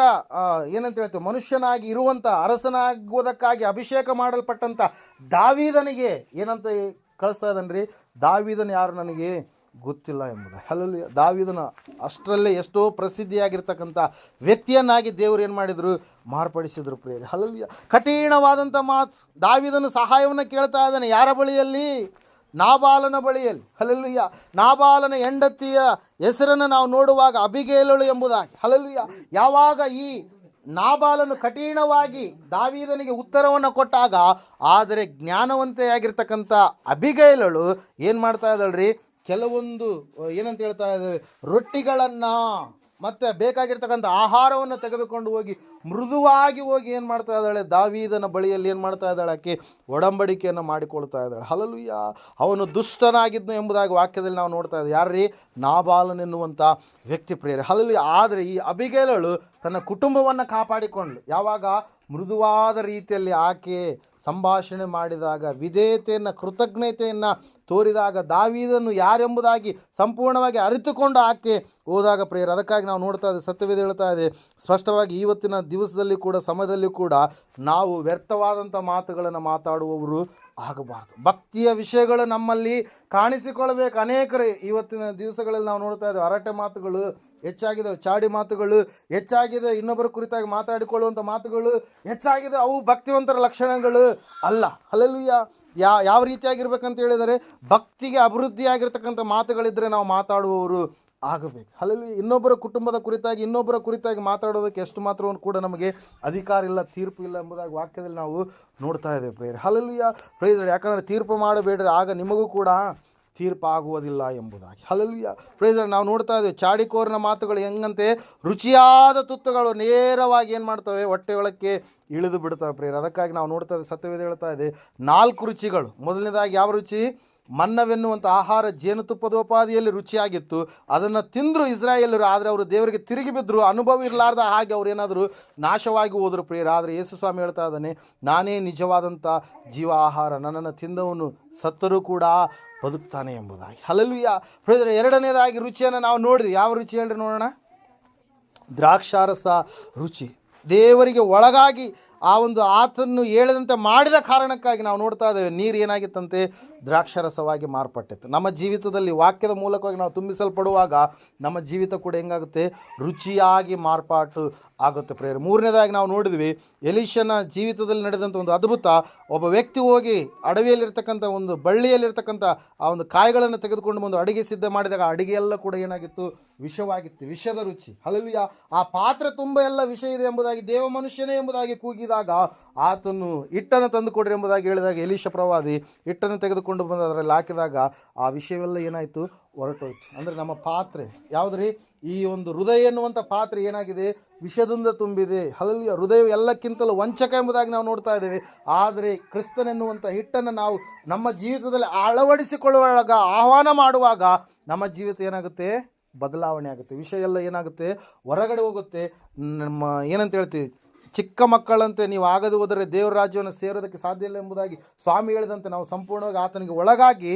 ಏನಂತ ಹೇಳ್ತೀವಿ, ಮನುಷ್ಯನಾಗಿ ಇರುವಂಥ, ಅರಸನಾಗುವುದಕ್ಕಾಗಿ ಅಭಿಷೇಕ ಮಾಡಲ್ಪಟ್ಟಂಥ ದಾವೀದನಿಗೆ ಏನಂತ ಕಳಿಸ್ತಾ ಇದ್ದಾನ್ರಿ, ದಾವೀದನ ಯಾರು ನನಗೆ ಗೊತ್ತಿಲ್ಲ ಎಂಬುದು. ಹಲ್ಲೆಲೂಯಾ. ದಾವೀದನ ಅಷ್ಟರಲ್ಲೇ ಎಷ್ಟೋ ಪ್ರಸಿದ್ಧಿಯಾಗಿರ್ತಕ್ಕಂಥ ವ್ಯಕ್ತಿಯನ್ನಾಗಿ ದೇವರು ಏನು ಮಾಡಿದರು, ಮಾರ್ಪಡಿಸಿದ್ರು ಪ್ರಿಯರೇ. ಹಲ್ಲೆಲೂಯಾ. ಕಠಿಣವಾದಂಥ ಮಾತು. ದಾವೀದನ ಸಹಾಯವನ್ನು ಕೇಳ್ತಾ ಇದ್ದಾನೆ. ಯಾರ ಬಳಿಯಲ್ಲಿ? ನಾಬಾಲನ ಬಳಿಯಲ್ಲಿ. ಹಲ್ಲೆಲೂಯಾ. ನಾಬಾಲನ ಹೆಂಡತಿಯ ಹೆಸರನ್ನು ನಾವು ನೋಡುವಾಗ ಅಬಿಗೈಲಳು ಎಂಬುದಾಗಿ. ಹಲ್ಲೆಲೂಯಾ. ಯಾವಾಗ ಈ ನಾಬಾಲನು ಕಠಿಣವಾಗಿ ದಾವೀದನಿಗೆ ಉತ್ತರವನ್ನು ಕೊಟ್ಟಾಗ, ಆದರೆ ಜ್ಞಾನವಂತೆಯಾಗಿರ್ತಕ್ಕಂಥ ಅಬಿಗೈಲಳು ಏನು ಮಾಡ್ತಾ ಇದ್ದಾಳ್ರಿ, ಕೆಲವೊಂದು ಏನಂತ ಹೇಳ್ತಾ ಇದ್ದೇವೆ, ರೊಟ್ಟಿಗಳನ್ನು ಮತ್ತು ಬೇಕಾಗಿರ್ತಕ್ಕಂಥ ಆಹಾರವನ್ನು ತೆಗೆದುಕೊಂಡು ಹೋಗಿ ಮೃದುವಾಗಿ ಹೋಗಿ ಏನು ಮಾಡ್ತಾ ಇದ್ದಾಳೆ, ದಾವೀದನ ಬಳಿಯಲ್ಲಿ ಏನು ಮಾಡ್ತಾ ಇದ್ದಾಳೆ, ಆಕೆ ಒಡಂಬಡಿಕೆಯನ್ನು ಮಾಡಿಕೊಳ್ತಾ ಇದ್ದಾಳೆ. ಹಲ್ಲೆಲೂಯಾ. ಅವನು ದುಷ್ಟನಾಗಿದ್ನು ಎಂಬುದಾಗಿ ವಾಕ್ಯದಲ್ಲಿ ನಾವು ನೋಡ್ತಾ ಇದ್ದೇವೆ. ಯಾರ್ರೀ? ನಾಬಾಲನೆನ್ನುವಂಥ ವ್ಯಕ್ತಿ ಪ್ರಿಯರೇ. ಹಲ್ಲೆಲೂಯಾ. ಆದರೆ ಈ ಅಬಿಗೈಲಳು ತನ್ನ ಕುಟುಂಬವನ್ನು ಕಾಪಾಡಿಕೊಂಡ್ಳು. ಯಾವಾಗ? ಮೃದುವಾದ ರೀತಿಯಲ್ಲಿ ಆಕೆ ಸಂಭಾಷಣೆ ಮಾಡಿದಾಗ, ವಿಧೇಯತೆಯನ್ನು, ಕೃತಜ್ಞತೆಯನ್ನು ತೋರಿದಾಗ, ದಾವೀದನು ಯಾರೆಂಬುದಾಗಿ ಸಂಪೂರ್ಣವಾಗಿ ಅರಿತುಕೊಂಡು ಆಕೆ ಹೋದಾಗ ಪ್ರಿಯರು. ಅದಕ್ಕಾಗಿ ನಾವು ನೋಡ್ತಾ ಇದ್ದೇವೆ, ಸತ್ಯವೇದ ಹೇಳ್ತಾ ಇದೆ ಸ್ಪಷ್ಟವಾಗಿ, ಇವತ್ತಿನ ದಿವಸದಲ್ಲಿ ಕೂಡ, ಸಮಯದಲ್ಲಿ ಕೂಡ ನಾವು ವ್ಯರ್ಥವಾದಂಥ ಮಾತುಗಳನ್ನು ಮಾತಾಡುವವರು ಆಗಬಾರ್ದು. ಭಕ್ತಿಯ ವಿಷಯಗಳು ನಮ್ಮಲ್ಲಿ ಕಾಣಿಸಿಕೊಳ್ಬೇಕು. ಅನೇಕರು ಇವತ್ತಿನ ದಿವಸಗಳಲ್ಲಿ ನಾವು ನೋಡ್ತಾ ಇದ್ದೇವೆ, ಹರಟೆ ಮಾತುಗಳು ಹೆಚ್ಚಾಗಿದೆ, ಚಾಡಿ ಮಾತುಗಳು ಹೆಚ್ಚಾಗಿದೆ, ಇನ್ನೊಬ್ಬರ ಕುರಿತಾಗಿ ಮಾತಾಡಿಕೊಳ್ಳುವಂಥ ಮಾತುಗಳು ಹೆಚ್ಚಾಗಿದೆ. ಅವು ಭಕ್ತಿವಂತರ ಲಕ್ಷಣಗಳು ಅಲ್ಲ. ಹಲ್ಲೆಲೂಯಾ. ಯಾವ ರೀತಿಯಾಗಿರ್ಬೇಕಂತ ಹೇಳಿದರೆ, ಭಕ್ತಿಗೆ ಅಭಿವೃದ್ಧಿಯಾಗಿರ್ತಕ್ಕಂಥ ಮಾತುಗಳಿದ್ದರೆ ನಾವು ಮಾತಾಡುವವರು ಆಗಬೇಕು. ಹಲ್ಲೆಲೂಯಾ. ಇನ್ನೊಬ್ಬರ ಕುಟುಂಬದ ಕುರಿತಾಗಿ, ಇನ್ನೊಬ್ಬರ ಕುರಿತಾಗಿ ಮಾತಾಡೋದಕ್ಕೆ ಎಷ್ಟು ಮಾತ್ರವನ್ನು ಕೂಡ ನಮಗೆ ಅಧಿಕಾರ ಇಲ್ಲ, ತೀರ್ಪು ಇಲ್ಲ ಎಂಬುದಾಗಿ ವಾಕ್ಯದಲ್ಲಿ ನಾವು ನೋಡ್ತಾ ಇದ್ದೇವೆ ಪ್ರೇಯರ್. ಹಲ್ಲೆಲೂಯಾ. Praise lord. ಯಾಕಂದರೆ ತೀರ್ಪು ಮಾಡಬೇಡ್ರಿ, ಆಗ ನಿಮಗೂ ಕೂಡ ತೀರ್ಪು ಆಗುವುದಿಲ್ಲ ಎಂಬುದಾಗಿ. ಹಲ್ಲೆಲೂಯಾ. Praise lord. ನಾವು ನೋಡ್ತಾ ಇದ್ದೇವೆ, ಚಾಡಿಕೋರನ ಮಾತುಗಳು ಹೆಂಗಂತೆ ರುಚಿಯಾದ ತುತ್ತುಗಳು ನೇರವಾಗಿ ಏನು ಮಾಡ್ತವೆ, ಹೊಟ್ಟೆಯೊಳಕ್ಕೆ ಇಳಿದು ಬಿಡ್ತವೆ ಪ್ರೇಯರ್. ಅದಕ್ಕಾಗಿ ನಾವು ನೋಡ್ತಾ ಇದ್ದೇವೆ, ಸತ್ಯವೇದ ಹೇಳ್ತಾ ಇದೆ, 4 ರುಚಿಗಳು. ಮೊದಲನೇದಾಗಿ ಯಾವ ರುಚಿ? ಮನ್ನವೆನ್ನುವಂಥ ಆಹಾರ ಜೇನುತುಪ್ಪದೋಪಾದಿಯಲ್ಲಿ ರುಚಿಯಾಗಿತ್ತು. ಅದನ್ನು ತಿಂದರು ಇಸ್ರಾಯೇಲರು, ಆದರೆ ಅವರು ದೇವರಿಗೆ ತಿರುಗಿ ಬಿದ್ದರು. ಅನುಭವ ಇರಲಾರ್ದ ಹಾಗೆ ಅವ್ರು ಏನಾದರೂ ನಾಶವಾಗಿ ಹೋದರು ಪ್ರಿಯರು. ಆದರೆ ಯೇಸು ಸ್ವಾಮಿ ಹೇಳ್ತಾ ಇದ್ದಾನೆ, ನಾನೇ ನಿಜವಾದಂಥ ಜೀವ ಆಹಾರ, ನನ್ನನ್ನು ತಿಂದವನು ಸತ್ತರೂ ಕೂಡ ಬದುಕ್ತಾನೆ ಎಂಬುದಾಗಿ. ಹಲ್ಲೆಲೂಯಾ. ಪ್ರಿಯರೇ, ಎರಡನೇದಾಗಿ ರುಚಿಯನ್ನು ನಾವು ನೋಡಿದ್ವಿ. ಯಾವ ರುಚಿ ಹೇಳ್ರಿ ನೋಡೋಣ? ದ್ರಾಕ್ಷಾರಸ ರುಚಿ. ದೇವರಿಗೆ ಒಳಗಾಗಿ ಆ ಒಂದು ಆತನ್ನು ಹೇಳಿದಂತೆ ಮಾಡಿದ ಕಾರಣಕ್ಕಾಗಿ ನಾವು ನೋಡ್ತಾ ಇದ್ದೇವೆ, ನೀರು ಏನಾಗಿತ್ತಂತೆ, ದ್ರಾಕ್ಷಾರಸವಾಗಿ ಮಾರ್ಪಟ್ಟಿತ್ತು. ನಮ್ಮ ಜೀವಿತದಲ್ಲಿ ವಾಕ್ಯದ ಮೂಲಕವಾಗಿ ನಾವು ತುಂಬಿಸಲ್ಪಡುವಾಗ ನಮ್ಮ ಜೀವಿತ ಕೂಡ ಹೆಂಗಾಗುತ್ತೆ, ರುಚಿಯಾಗಿ ಮಾರ್ಪಾಟು ಆಗುತ್ತೆ ಪ್ರೇಯರ್. ಮೂರನೇದಾಗಿ ನಾವು ನೋಡಿದ್ವಿ, ಎಲೀಷನ ಜೀವಿತದಲ್ಲಿ ನಡೆದಂಥ ಒಂದು ಅದ್ಭುತ. ಒಬ್ಬ ವ್ಯಕ್ತಿ ಹೋಗಿ ಅಡವಿಯಲ್ಲಿರ್ತಕ್ಕಂಥ ಒಂದು ಬಳ್ಳಿಯಲ್ಲಿರ್ತಕ್ಕಂಥ ಆ ಒಂದು ಕಾಯಿಗಳನ್ನು ತೆಗೆದುಕೊಂಡು ಬಂದು ಅಡಿಗೆ ಸಿದ್ಧ ಮಾಡಿದಾಗ ಅಡಿಗೆ ಎಲ್ಲ ಕೂಡ ಏನಾಗಿತ್ತು, ವಿಷವಾಗಿತ್ತು, ವಿಷದ ರುಚಿ. ಹಲ್ಲೆಲೂಯಾ. ಆ ಪಾತ್ರೆ ತುಂಬ ಎಲ್ಲ ವಿಷ ಇದೆ ಎಂಬುದಾಗಿ, ದೇವ ಮನುಷ್ಯನೇ ಎಂಬುದಾಗಿ ಕೂಗಿದಾಗ ಆತನು ಹಿಟ್ಟನ್ನು ತಂದು ಕೊಡ್ರಿ ಎಂಬುದಾಗಿ ಹೇಳಿದಾಗ ಎಲೀಷ ಪ್ರವಾದಿ ಹಿಟ್ಟನ್ನು ತೆಗೆದುಕೊಂಡು ಬಂದು ಅದರಲ್ಲಿ ಹಾಕಿದಾಗ ಆ ವಿಷಯವೆಲ್ಲ ಏನಾಯಿತು, ಹೊರಟೋಯ್ತು. ಅಂದರೆ ನಮ್ಮ ಪಾತ್ರೆ ಯಾವುದ್ರಿ, ಈ ಒಂದು ಹೃದಯ ಎನ್ನುವಂಥ ಪಾತ್ರೆ ಏನಾಗಿದೆ, ವಿಷದಿಂದ ತುಂಬಿದೆ. ಹಲ್ಲೆಲೂಯಾ. ಹೃದಯ ಎಲ್ಲಕ್ಕಿಂತಲೂ ವಂಚಕ ಎಂಬುದಾಗಿ ನಾವು ನೋಡ್ತಾ ಇದ್ದೇವೆ. ಆದರೆ ಕ್ರಿಸ್ತನೆನ್ನುವಂಥ ಹಿಟ್ಟನ್ನು ನಾವು ನಮ್ಮ ಜೀವಿತದಲ್ಲಿ ಅಳವಡಿಸಿಕೊಳ್ಳುವಾಗ, ಆಹ್ವಾನ ಮಾಡುವಾಗ ನಮ್ಮ ಜೀವಿತ ಏನಾಗುತ್ತೆ, ಬದಲಾವಣೆ ಆಗುತ್ತೆ. ವಿಷಯ ಎಲ್ಲ ಏನಾಗುತ್ತೆ, ಹೊರಗಡೆ ಹೋಗುತ್ತೆ. ನಮ್ಮ ಏನಂತ ಹೇಳ್ತೀವಿ, ಚಿಕ್ಕ ಮಕ್ಕಳಂತೆ ನೀವು ಆಗದು ಹೋದರೆ ದೇವರ ರಾಜ್ಯವನ್ನು ಸೇರೋದಕ್ಕೆ ಸಾಧ್ಯ ಇಲ್ಲ ಎಂಬುದಾಗಿ ಸ್ವಾಮಿ ಹೇಳಿದಂತೆ ನಾವು ಸಂಪೂರ್ಣವಾಗಿ ಆತನಿಗೆ ಒಳಗಾಗಿ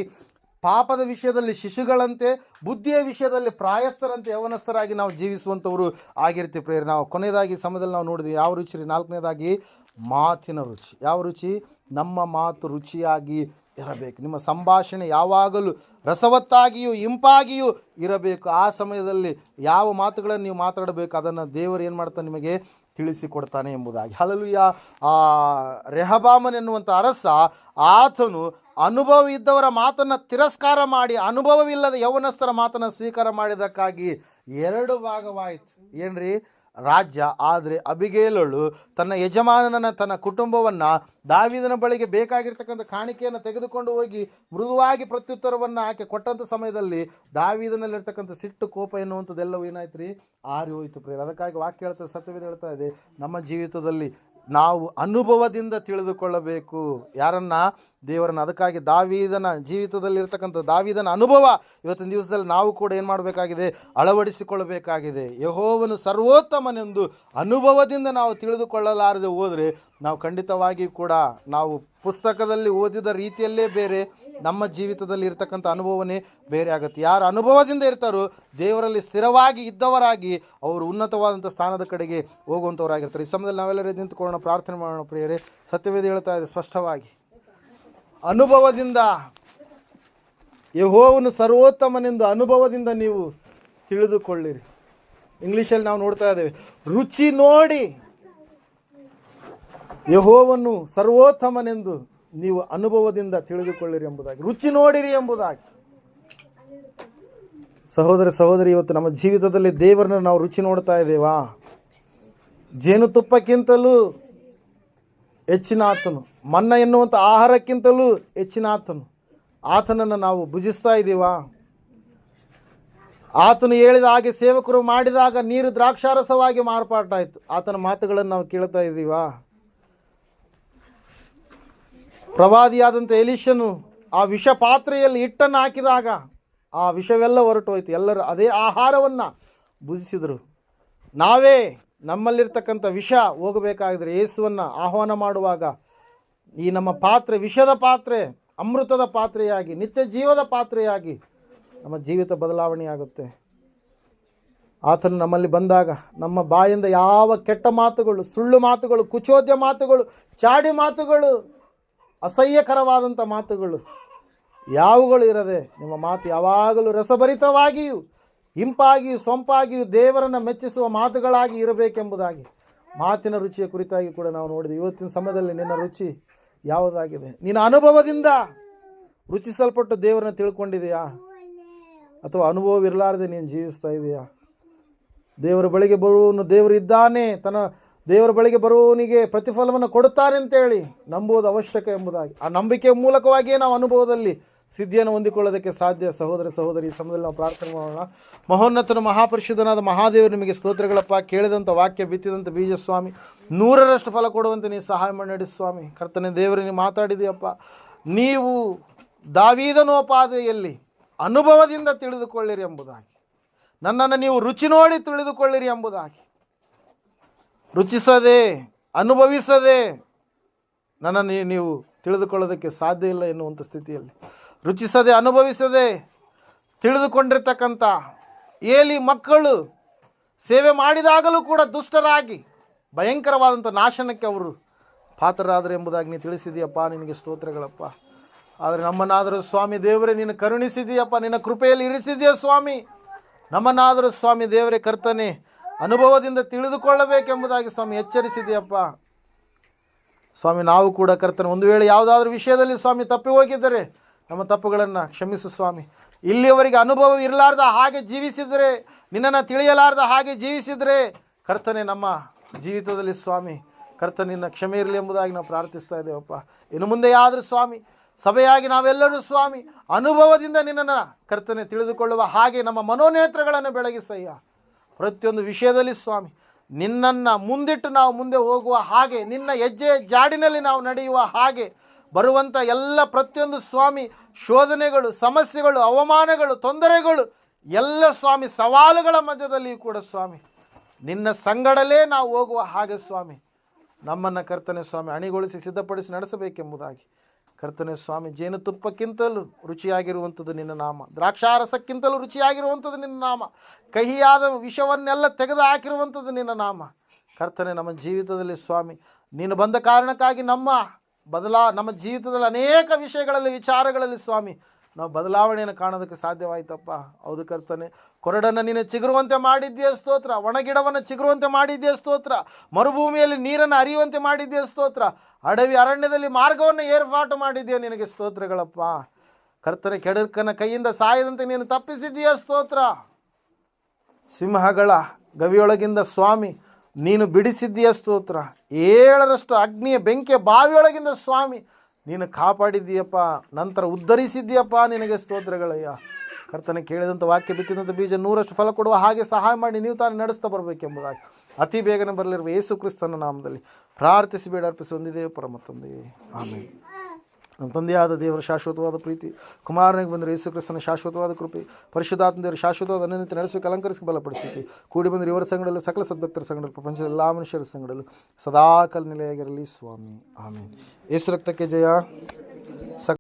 ಪಾಪದ ವಿಷಯದಲ್ಲಿ ಶಿಶುಗಳಂತೆ, ಬುದ್ಧಿಯ ವಿಷಯದಲ್ಲಿ ಪ್ರಾಯಸ್ಥರಂತೆ, ಯೌವನಸ್ಥರಾಗಿ ನಾವು ಜೀವಿಸುವಂಥವರು ಆಗಿರ್ತೀವಿ ಪ್ರೇಯರ್. ನಾವು ಕೊನೆಯದಾಗಿ ಸಮಯದಲ್ಲಿ ನಾವು ನೋಡಿದ್ವಿ, ಯಾವ ರುಚಿ? 4ನೇದಾಗಿ ಮಾತಿನ ರುಚಿ. ಯಾವ ರುಚಿ? ನಮ್ಮ ಮಾತು ರುಚಿಯಾಗಿ ಇರಬೇಕು. ನಿಮ್ಮ ಸಂಭಾಷಣೆ ಯಾವಾಗಲೂ ರಸವತ್ತಾಗಿಯೂ ಇಂಪಾಗಿಯೂ ಇರಬೇಕು. ಆ ಸಮಯದಲ್ಲಿ ಯಾವ ಮಾತುಗಳನ್ನು ನೀವು ಮಾತಾಡಬೇಕು, ಅದನ್ನು ದೇವರು ಏನು ಮಾಡ್ತಾನೆ, ನಿಮಗೆ ತಿಳಿಸಿಕೊಡ್ತಾನೆ ಎಂಬುದಾಗಿ. ಹಲ್ಲೆಲೂಯಾ. ರೆಹಬಾಮನ್ ಎನ್ನುವಂಥ ಅರಸ, ಆತನು ಅನುಭವ ಇದ್ದವರ ಮಾತನ್ನು ತಿರಸ್ಕಾರ ಮಾಡಿ ಅನುಭವವಿಲ್ಲದ ಯೌವನಸ್ಥರ ಮಾತನ್ನು ಸ್ವೀಕಾರ ಮಾಡಿದ್ದಕ್ಕಾಗಿ 2 ಭಾಗವಾಯಿತು. ಏನ್ರಿ? ರಾಜ್ಯ. ಆದರೆ ಅಬಿಗೈಲಳು ತನ್ನ ಯಜಮಾನನ, ತನ್ನ ಕುಟುಂಬವನ್ನು, ದಾವೀದನ ಬಳಿಗೆ ಬೇಕಾಗಿರ್ತಕ್ಕಂಥ ಕಾಣಿಕೆಯನ್ನು ತೆಗೆದುಕೊಂಡು ಹೋಗಿ ಮೃದುವಾಗಿ ಪ್ರತ್ಯುತ್ತರವನ್ನು ಆಕೆ ಕೊಟ್ಟಂಥ ಸಮಯದಲ್ಲಿ ದಾವೀದನಲ್ಲಿರ್ತಕ್ಕಂಥ ಸಿಟ್ಟು, ಕೋಪ ಎನ್ನುವಂಥದ್ದೆಲ್ಲವೂ ಏನಾಯ್ತು ರೀ, ಆರಿ ಹೋಯಿತು ಪ್ರಿಯರೇ. ಅದಕ್ಕಾಗಿ ವಾಕ್ಯ ಹೇಳ್ತಾ, ಸತ್ಯವೇದ ಹೇಳ್ತಾ ಇದೆ, ನಮ್ಮ ಜೀವಿತದಲ್ಲಿ ನಾವು ಅನುಭವದಿಂದ ತಿಳಿದುಕೊಳ್ಳಬೇಕು. ಯಾರನ್ನ? ದೇವರನ್ನ. ಅದಕ್ಕಾಗಿ ದಾವೀದನ ಜೀವಿತದಲ್ಲಿ ಇರ್ತಕ್ಕಂಥ ದಾವೀದನ ಅನುಭವ ಇವತ್ತಿನ ದಿವಸದಲ್ಲಿ ನಾವು ಕೂಡ ಏನು ಮಾಡಬೇಕಾಗಿದೆ? ಅಳವಡಿಸಿಕೊಳ್ಳಬೇಕಾಗಿದೆ. ಯೆಹೋವನು ಸರ್ವೋತ್ತಮನೆಂದು ಅನುಭವದಿಂದ ನಾವು ತಿಳಿದುಕೊಳ್ಳಲಾರದೆ ಹೋದರೆ ನಾವು ಖಂಡಿತವಾಗಿ ಕೂಡ ನಾವು ಪುಸ್ತಕದಲ್ಲಿ ಓದಿದ ರೀತಿಯಲ್ಲೇ ಬೇರೆ, ನಮ್ಮ ಜೀವಿತದಲ್ಲಿ ಇರ್ತಕ್ಕಂಥ ಅನುಭವನೇ ಬೇರೆ ಆಗುತ್ತೆ. ಯಾರು ಅನುಭವದಿಂದ ಇರ್ತಾರೋ ದೇವರಲ್ಲಿ ಸ್ಥಿರವಾಗಿ ಇದ್ದವರಾಗಿ ಅವರು ಉನ್ನತವಾದಂಥ ಸ್ಥಾನದ ಕಡೆಗೆ ಹೋಗುವಂಥವರಾಗಿರ್ತಾರೆ. ಈ ಸಮಯದಲ್ಲಿ ನಾವೆಲ್ಲರೂ ನಿಂತುಕೊಳ್ಳೋಣ, ಪ್ರಾರ್ಥನೆ ಮಾಡೋಣ. ಪ್ರಿಯರೇ, ಸತ್ಯವೇದ ಹೇಳ್ತಾ ಇದೆ ಸ್ಪಷ್ಟವಾಗಿ, ಅನುಭವದಿಂದ ಯೆಹೋವನು ಸರ್ವೋತ್ತಮನೆಂದು ಅನುಭವದಿಂದ ನೀವು ತಿಳಿದುಕೊಳ್ಳಿರಿ. ಇಂಗ್ಲೀಷಲ್ಲಿ ನಾವು ನೋಡ್ತಾ ಇದ್ದೇವೆ, ರುಚಿ ನೋಡಿ ಯೆಹೋವನು ಸರ್ವೋತ್ತಮನೆಂದು ನೀವು ಅನುಭವದಿಂದ ತಿಳಿದುಕೊಳ್ಳಿರಿ ಎಂಬುದಾಗಿ, ರುಚಿ ನೋಡಿರಿ ಎಂಬುದಾಗಿ. ಸಹೋದರ ಸಹೋದರಿ, ಇವತ್ತು ನಮ್ಮ ಜೀವಿತದಲ್ಲಿ ದೇವರನ್ನ ನಾವು ರುಚಿ ನೋಡ್ತಾ ಇದ್ದೇವಾ? ಜೇನುತುಪ್ಪಕ್ಕಿಂತಲೂ ಹೆಚ್ಚಿನ ಆತನು, ಮನ್ನ ಎನ್ನುವಂಥ ಆಹಾರಕ್ಕಿಂತಲೂ ಹೆಚ್ಚಿನ ಆತನು, ಆತನನ್ನು ನಾವು ಭುಜಿಸ್ತಾ ಇದ್ದೀವಾ? ಆತನು ಹೇಳಿದ ಹಾಗೆ ಸೇವಕರು ಮಾಡಿದಾಗ ನೀರು ದ್ರಾಕ್ಷಾರಸವಾಗಿ ಮಾರ್ಪಾಟಾಯಿತು. ಆತನ ಮಾತುಗಳನ್ನು ನಾವು ಕೇಳ್ತಾ ಇದ್ದೀವಾ? ಪ್ರವಾದಿಯಾದಂಥ ಎಲೀಷನು ಆ ವಿಷ ಪಾತ್ರೆಯಲ್ಲಿ ಹಿಟ್ಟನ್ನು ಹಾಕಿದಾಗ ಆ ವಿಷವೆಲ್ಲ ಹೊರಟೋಯ್ತು. ಎಲ್ಲರೂ ಅದೇ ಆಹಾರವನ್ನು ಭುಜಿಸಿದರು. ನಾವೇ ನಮ್ಮಲ್ಲಿರ್ತಕ್ಕಂಥ ವಿಷ ಹೋಗಬೇಕಾಗಿದ್ರೆ ಯೇಸುವನ್ನು ಆಹ್ವಾನ ಮಾಡುವಾಗ ಈ ನಮ್ಮ ಪಾತ್ರೆ, ವಿಷದ ಪಾತ್ರೆ ಅಮೃತದ ಪಾತ್ರೆಯಾಗಿ, ನಿತ್ಯ ಜೀವದ ಪಾತ್ರೆಯಾಗಿ ನಮ್ಮ ಜೀವಿತ ಬದಲಾವಣೆಯಾಗುತ್ತೆ. ಆತನು ನಮ್ಮಲ್ಲಿ ಬಂದಾಗ ನಮ್ಮ ಬಾಯಿಂದ ಯಾವ ಕೆಟ್ಟ ಮಾತುಗಳು, ಸುಳ್ಳು ಮಾತುಗಳು, ಕುಚೋದ್ಯ ಮಾತುಗಳು, ಚಾಡಿ ಮಾತುಗಳು, ಅಸಹ್ಯಕರವಾದಂಥ ಮಾತುಗಳು ಯಾವುಗಳು ಇರದೆ ನಿಮ್ಮ ಮಾತು ಯಾವಾಗಲೂ ರಸಭರಿತವಾಗಿಯೂ ಇಂಪಾಗಿಯೂ ಸೊಂಪಾಗಿಯೂ ದೇವರನ್ನು ಮೆಚ್ಚಿಸುವ ಮಾತುಗಳಾಗಿ ಇರಬೇಕೆಂಬುದಾಗಿ ಮಾತಿನ ರುಚಿಯ ಕುರಿತಾಗಿ ಕೂಡ ನಾವು ನೋಡಿದ್ವಿ. ಇವತ್ತಿನ ಸಮಯದಲ್ಲಿ ನಿನ್ನ ರುಚಿ ಯಾವುದಾಗಿದೆ? ನಿನ್ನ ಅನುಭವದಿಂದ ರುಚಿಸಲ್ಪಟ್ಟು ದೇವರನ್ನ ತಿಳ್ಕೊಂಡಿದೆಯಾ? ಅಥವಾ ಅನುಭವವಿರಲಾರದೆ ನೀನು ಜೀವಿಸ್ತಾ ಇದೆಯಾ? ದೇವರ ಬಳಿಗೆ ಬರುವವನು ದೇವರಿದ್ದಾನೆ, ತನ್ನ ದೇವರ ಬಳಿಗೆ ಬರುವವನಿಗೆ ಪ್ರತಿಫಲವನ್ನು ಕೊಡುತ್ತಾನೆ ಅಂತೇಳಿ ನಂಬುವುದು ಅವಶ್ಯಕ ಎಂಬುದಾಗಿ, ಆ ನಂಬಿಕೆಯ ಮೂಲಕವಾಗಿಯೇ ನಾವು ಅನುಭವದಲ್ಲಿ ಸಿದ್ಧಿಯನ್ನು ಹೊಂದಿಕೊಳ್ಳೋದಕ್ಕೆ ಸಾಧ್ಯ. ಸಹೋದರ ಸಹೋದರಿ, ಈ ಸಮಯದಲ್ಲಿ ನಾವು ಪ್ರಾರ್ಥನೆ ಮಾಡೋಣ. ಮಹೋನ್ನತನ ಮಹಾಪರಿಶುದ್ಧನಾದ ಮಹಾದೇವರು, ನಿಮಗೆ ಸ್ತೋತ್ರಗಳಪ್ಪ. ಕೇಳಿದಂಥ ವಾಕ್ಯ, ಬಿತ್ತಿದಂಥ ಬೀಜ ಸ್ವಾಮಿ 100ರಷ್ಟು ಫಲ ಕೊಡುವಂತೆ ನೀವು ಸಹಾಯ ಮಾಡಿ ನಡೆಸಿ ಸ್ವಾಮಿ. ಕರ್ತನೆ ದೇವರು, ನೀವು ಮಾತಾಡಿದೆಯಪ್ಪ. ನೀವು ದಾವೀದನೋಪಾದಿಯಲ್ಲಿ ಅನುಭವದಿಂದ ತಿಳಿದುಕೊಳ್ಳಿರಿ ಎಂಬುದಾಗಿ, ನನ್ನನ್ನು ನೀವು ರುಚಿ ನೋಡಿ ತಿಳಿದುಕೊಳ್ಳಿರಿ ಎಂಬುದಾಗಿ, ರುಚಿಸದೆ ಅನುಭವಿಸದೆ ನನ್ನನ್ನು ನೀವು ತಿಳಿದುಕೊಳ್ಳೋದಕ್ಕೆ ಸಾಧ್ಯ ಇಲ್ಲ ಎನ್ನುವಂಥ ಸ್ಥಿತಿಯಲ್ಲಿ, ರುಚಿಸದೆ ಅನುಭವಿಸದೆ ತಿಳಿದುಕೊಂಡಿರ್ತಕ್ಕಂಥ ಏಲಿ ಮಕ್ಕಳು ಸೇವೆ ಮಾಡಿದಾಗಲೂ ಕೂಡ ದುಷ್ಟರಾಗಿ ಭಯಂಕರವಾದಂಥ ನಾಶನಕ್ಕೆ ಅವರು ಪಾತ್ರರಾದರು ಎಂಬುದಾಗಿ ನೀನು ತಿಳಿಸಿದೆಯಪ್ಪ. ನಿನಗೆ ಸ್ತೋತ್ರಗಳಪ್ಪ. ಆದರೆ ನಮ್ಮನ್ನಾದರೂ ಸ್ವಾಮಿ ದೇವರೇ ನೀನು ಕರುಣಿಸಿದೆಯಪ್ಪ, ನಿನ್ನ ಕೃಪೆಯಲ್ಲಿ ಇರಿಸಿದೆಯಾ ಸ್ವಾಮಿ. ನಮ್ಮನ್ನಾದರೂ ಸ್ವಾಮಿ ದೇವರೇ ಕರ್ತನೆ ಅನುಭವದಿಂದ ತಿಳಿದುಕೊಳ್ಳಬೇಕೆಂಬುದಾಗಿ ಸ್ವಾಮಿ ಎಚ್ಚರಿಸಿದೆಯಪ್ಪ. ಸ್ವಾಮಿ ನಾವು ಕೂಡ ಕರ್ತನೆ ಒಂದು ವೇಳೆ ಯಾವುದಾದ್ರೂ ವಿಷಯದಲ್ಲಿ ಸ್ವಾಮಿ ತಪ್ಪಿ ಹೋಗಿದ್ದರೆ ನಮ್ಮ ತಪ್ಪುಗಳನ್ನು ಕ್ಷಮಿಸು ಸ್ವಾಮಿ. ಇಲ್ಲಿಯವರೆಗೆ ಅನುಭವ ಇರಲಾರ್ದ ಹಾಗೆ ಜೀವಿಸಿದರೆ, ನಿನ್ನನ್ನು ತಿಳಿಯಲಾರ್ದ ಹಾಗೆ ಜೀವಿಸಿದರೆ ಕರ್ತನೆ ನಮ್ಮ ಜೀವಿತದಲ್ಲಿ ಸ್ವಾಮಿ ಕರ್ತನೆ ನಿನ್ನ ಕ್ಷಮೆ ಇರಲಿ ಎಂಬುದಾಗಿ ನಾವು ಪ್ರಾರ್ಥಿಸ್ತಾ ಇದ್ದೇವಪ್ಪ. ಇನ್ನು ಮುಂದೆ ಆದರೂ ಸ್ವಾಮಿ ಸಭೆಯಾಗಿ ನಾವೆಲ್ಲರೂ ಸ್ವಾಮಿ ಅನುಭವದಿಂದ ನಿನ್ನನ್ನು ಕರ್ತನೆ ತಿಳಿದುಕೊಳ್ಳುವ ಹಾಗೆ ನಮ್ಮ ಮನೋನೇತ್ರಗಳನ್ನು ಬೆಳಗಿಸಯ್ಯ. ಪ್ರತಿಯೊಂದು ವಿಷಯದಲ್ಲಿ ಸ್ವಾಮಿ ನಿನ್ನನ್ನು ಮುಂದಿಟ್ಟು ನಾವು ಮುಂದೆ ಹೋಗುವ ಹಾಗೆ, ನಿನ್ನ ಹೆಜ್ಜೆ ಜಾಡಿನಲ್ಲಿ ನಾವು ನಡೆಯುವ ಹಾಗೆ, ಬರುವಂಥ ಎಲ್ಲ ಪ್ರತಿಯೊಂದು ಸ್ವಾಮಿ ಶೋಧನೆಗಳು, ಸಮಸ್ಯೆಗಳು, ಅವಮಾನಗಳು, ತೊಂದರೆಗಳು ಎಲ್ಲ ಸ್ವಾಮಿ ಸವಾಲುಗಳ ಮಧ್ಯದಲ್ಲಿಯೂ ಕೂಡ ಸ್ವಾಮಿ ನಿನ್ನ ಸಂಗಡಲೇ ನಾವು ಹೋಗುವ ಹಾಗೆ ಸ್ವಾಮಿ ನಮ್ಮನ್ನು ಕರ್ತನೆ ಸ್ವಾಮಿ ಅಣಿಗೊಳಿಸಿ ಸಿದ್ಧಪಡಿಸಿ ನಡೆಸಬೇಕೆಂಬುದಾಗಿ ಕರ್ತನೆ ಸ್ವಾಮಿ, ಜೇನುತುಪ್ಪಕ್ಕಿಂತಲೂ ರುಚಿಯಾಗಿರುವಂಥದ್ದು ನಿನ್ನ ನಾಮ, ದ್ರಾಕ್ಷಾರಸಕ್ಕಿಂತಲೂ ರುಚಿಯಾಗಿರುವಂಥದ್ದು ನಿನ್ನ ನಾಮ, ಕಹಿಯಾದ ವಿಷವನ್ನೆಲ್ಲ ತೆಗೆದು ಹಾಕಿರುವಂಥದ್ದು ನಿನ್ನ ನಾಮ. ಕರ್ತನೆ ನಮ್ಮ ಜೀವಿತದಲ್ಲಿ ಸ್ವಾಮಿ ನೀನು ಬಂದ ಕಾರಣಕ್ಕಾಗಿ ನಮ್ಮ ಜೀವಿತದಲ್ಲಿ ಅನೇಕ ವಿಷಯಗಳಲ್ಲಿ, ವಿಚಾರಗಳಲ್ಲಿ ಸ್ವಾಮಿ ನಾವು ಬದಲಾವಣೆಯನ್ನು ಕಾಣೋದಕ್ಕೆ ಸಾಧ್ಯವಾಯಿತಪ್ಪ. ಹೌದು ಕರ್ತನೆ, ಕೊರಡನ್ನು ನೀನು ಚಿಗುರುವಂತೆ ಮಾಡಿದ್ದೀಯ ಸ್ತೋತ್ರ, ಒಣಗಿಡವನ್ನು ಚಿಗುರುವಂತೆ ಮಾಡಿದ್ದೀಯ ಸ್ತೋತ್ರ, ಮರುಭೂಮಿಯಲ್ಲಿ ನೀರನ್ನು ಹರಿಯುವಂತೆ ಮಾಡಿದ್ದೀಯ ಸ್ತೋತ್ರ, ಅರಣ್ಯದಲ್ಲಿ ಮಾರ್ಗವನ್ನು ಏರ್ಪಾಟು ಮಾಡಿದ್ದೀಯ, ನಿನಗೆ ಸ್ತೋತ್ರಗಳಪ್ಪ. ಕರ್ತನೆ, ಕೆಡುಕನ ಕೈಯಿಂದ ಸಾಯದಂತೆ ನೀನು ತಪ್ಪಿಸಿದ್ದೀಯ ಸ್ತೋತ್ರ. ಸಿಂಹಗಳ ಗವಿಯೊಳಗಿಂದ ಸ್ವಾಮಿ ನೀನು ಬಿಡಿಸಿದ್ದೀಯ ಸ್ತೋತ್ರ. 7ರಷ್ಟು ಅಗ್ನಿಯ ಬೆಂಕಿಯ ಬಾವಿಯೊಳಗಿಂದ ಸ್ವಾಮಿ ನೀನು ಕಾಪಾಡಿದ್ದೀಯಪ್ಪ, ನಂತರ ಉದ್ಧರಿಸಿದ್ದೀಯಪ್ಪ, ನಿನಗೆ ಸ್ತೋತ್ರಗಳಯ್ಯ. ಕರ್ತನೆ, ಕೇಳಿದಂಥ ವಾಕ್ಯ, ಬಿತ್ತಿದಂಥ ಬೀಜ 100ರಷ್ಟು ಫಲ ಕೊಡುವ ಹಾಗೆ ಸಹಾಯ ಮಾಡಿ ನೀವು ತಾನು ನಡೆಸ್ತಾ ಬರಬೇಕೆಂಬುದಾಗಿ ಅತಿ ಬೇಗನೆ ಬರಲಿರುವ ಯೇಸು ಕ್ರಿಸ್ತನ ನಾಮದಲ್ಲಿ ಪ್ರಾರ್ಥಿಸಿ ಬೇಡ ಅರ್ಪಿಸಿ ಹೊಂದಿದ್ದೇವೆ ಪರಮ ತಂದೆಯೇ, ಆಮೇಲೆ. ನಮ್ಮ ತಂದೆಯಾದ ದೇವರ ಶಾಶ್ವತವಾದ ಪ್ರೀತಿ, ಕುಮಾರನಿಗೆ ಬಂದರೆ ಯೇಸು ಕ್ರಿಸ್ತನ ಶಾಶ್ವತವಾದ ಕೃಪೆ, ಪರಿಶುದ್ಧಾತ್ಮ ದೇವರ ಶಾಶ್ವತವಾದ ಅನ್ಯತೆ ನಡೆಸಲಿಕ್ಕೆ ಅಲಂಕರಿಸಿ ಬಲಪಡಿಸಿಕೆ ಕೂಡಿ ಬಂದರೆ ಇವರ ಸಂಗಡಲು ಸಕಲ ಸದ್ಭಕ್ತರ ಸಂಗಡಲು ಪ್ರಪಂಚದ ಎಲ್ಲ ಮನುಷ್ಯರ ಸಂಗಡಲು ಸದಾಕಾಲ ನೆಲೆಯಾಗಿರಲಿ ಸ್ವಾಮಿ, ಆಮೇಲೆ. ಯೇಸು ರಕ್ತಕ್ಕೆ ಜಯ.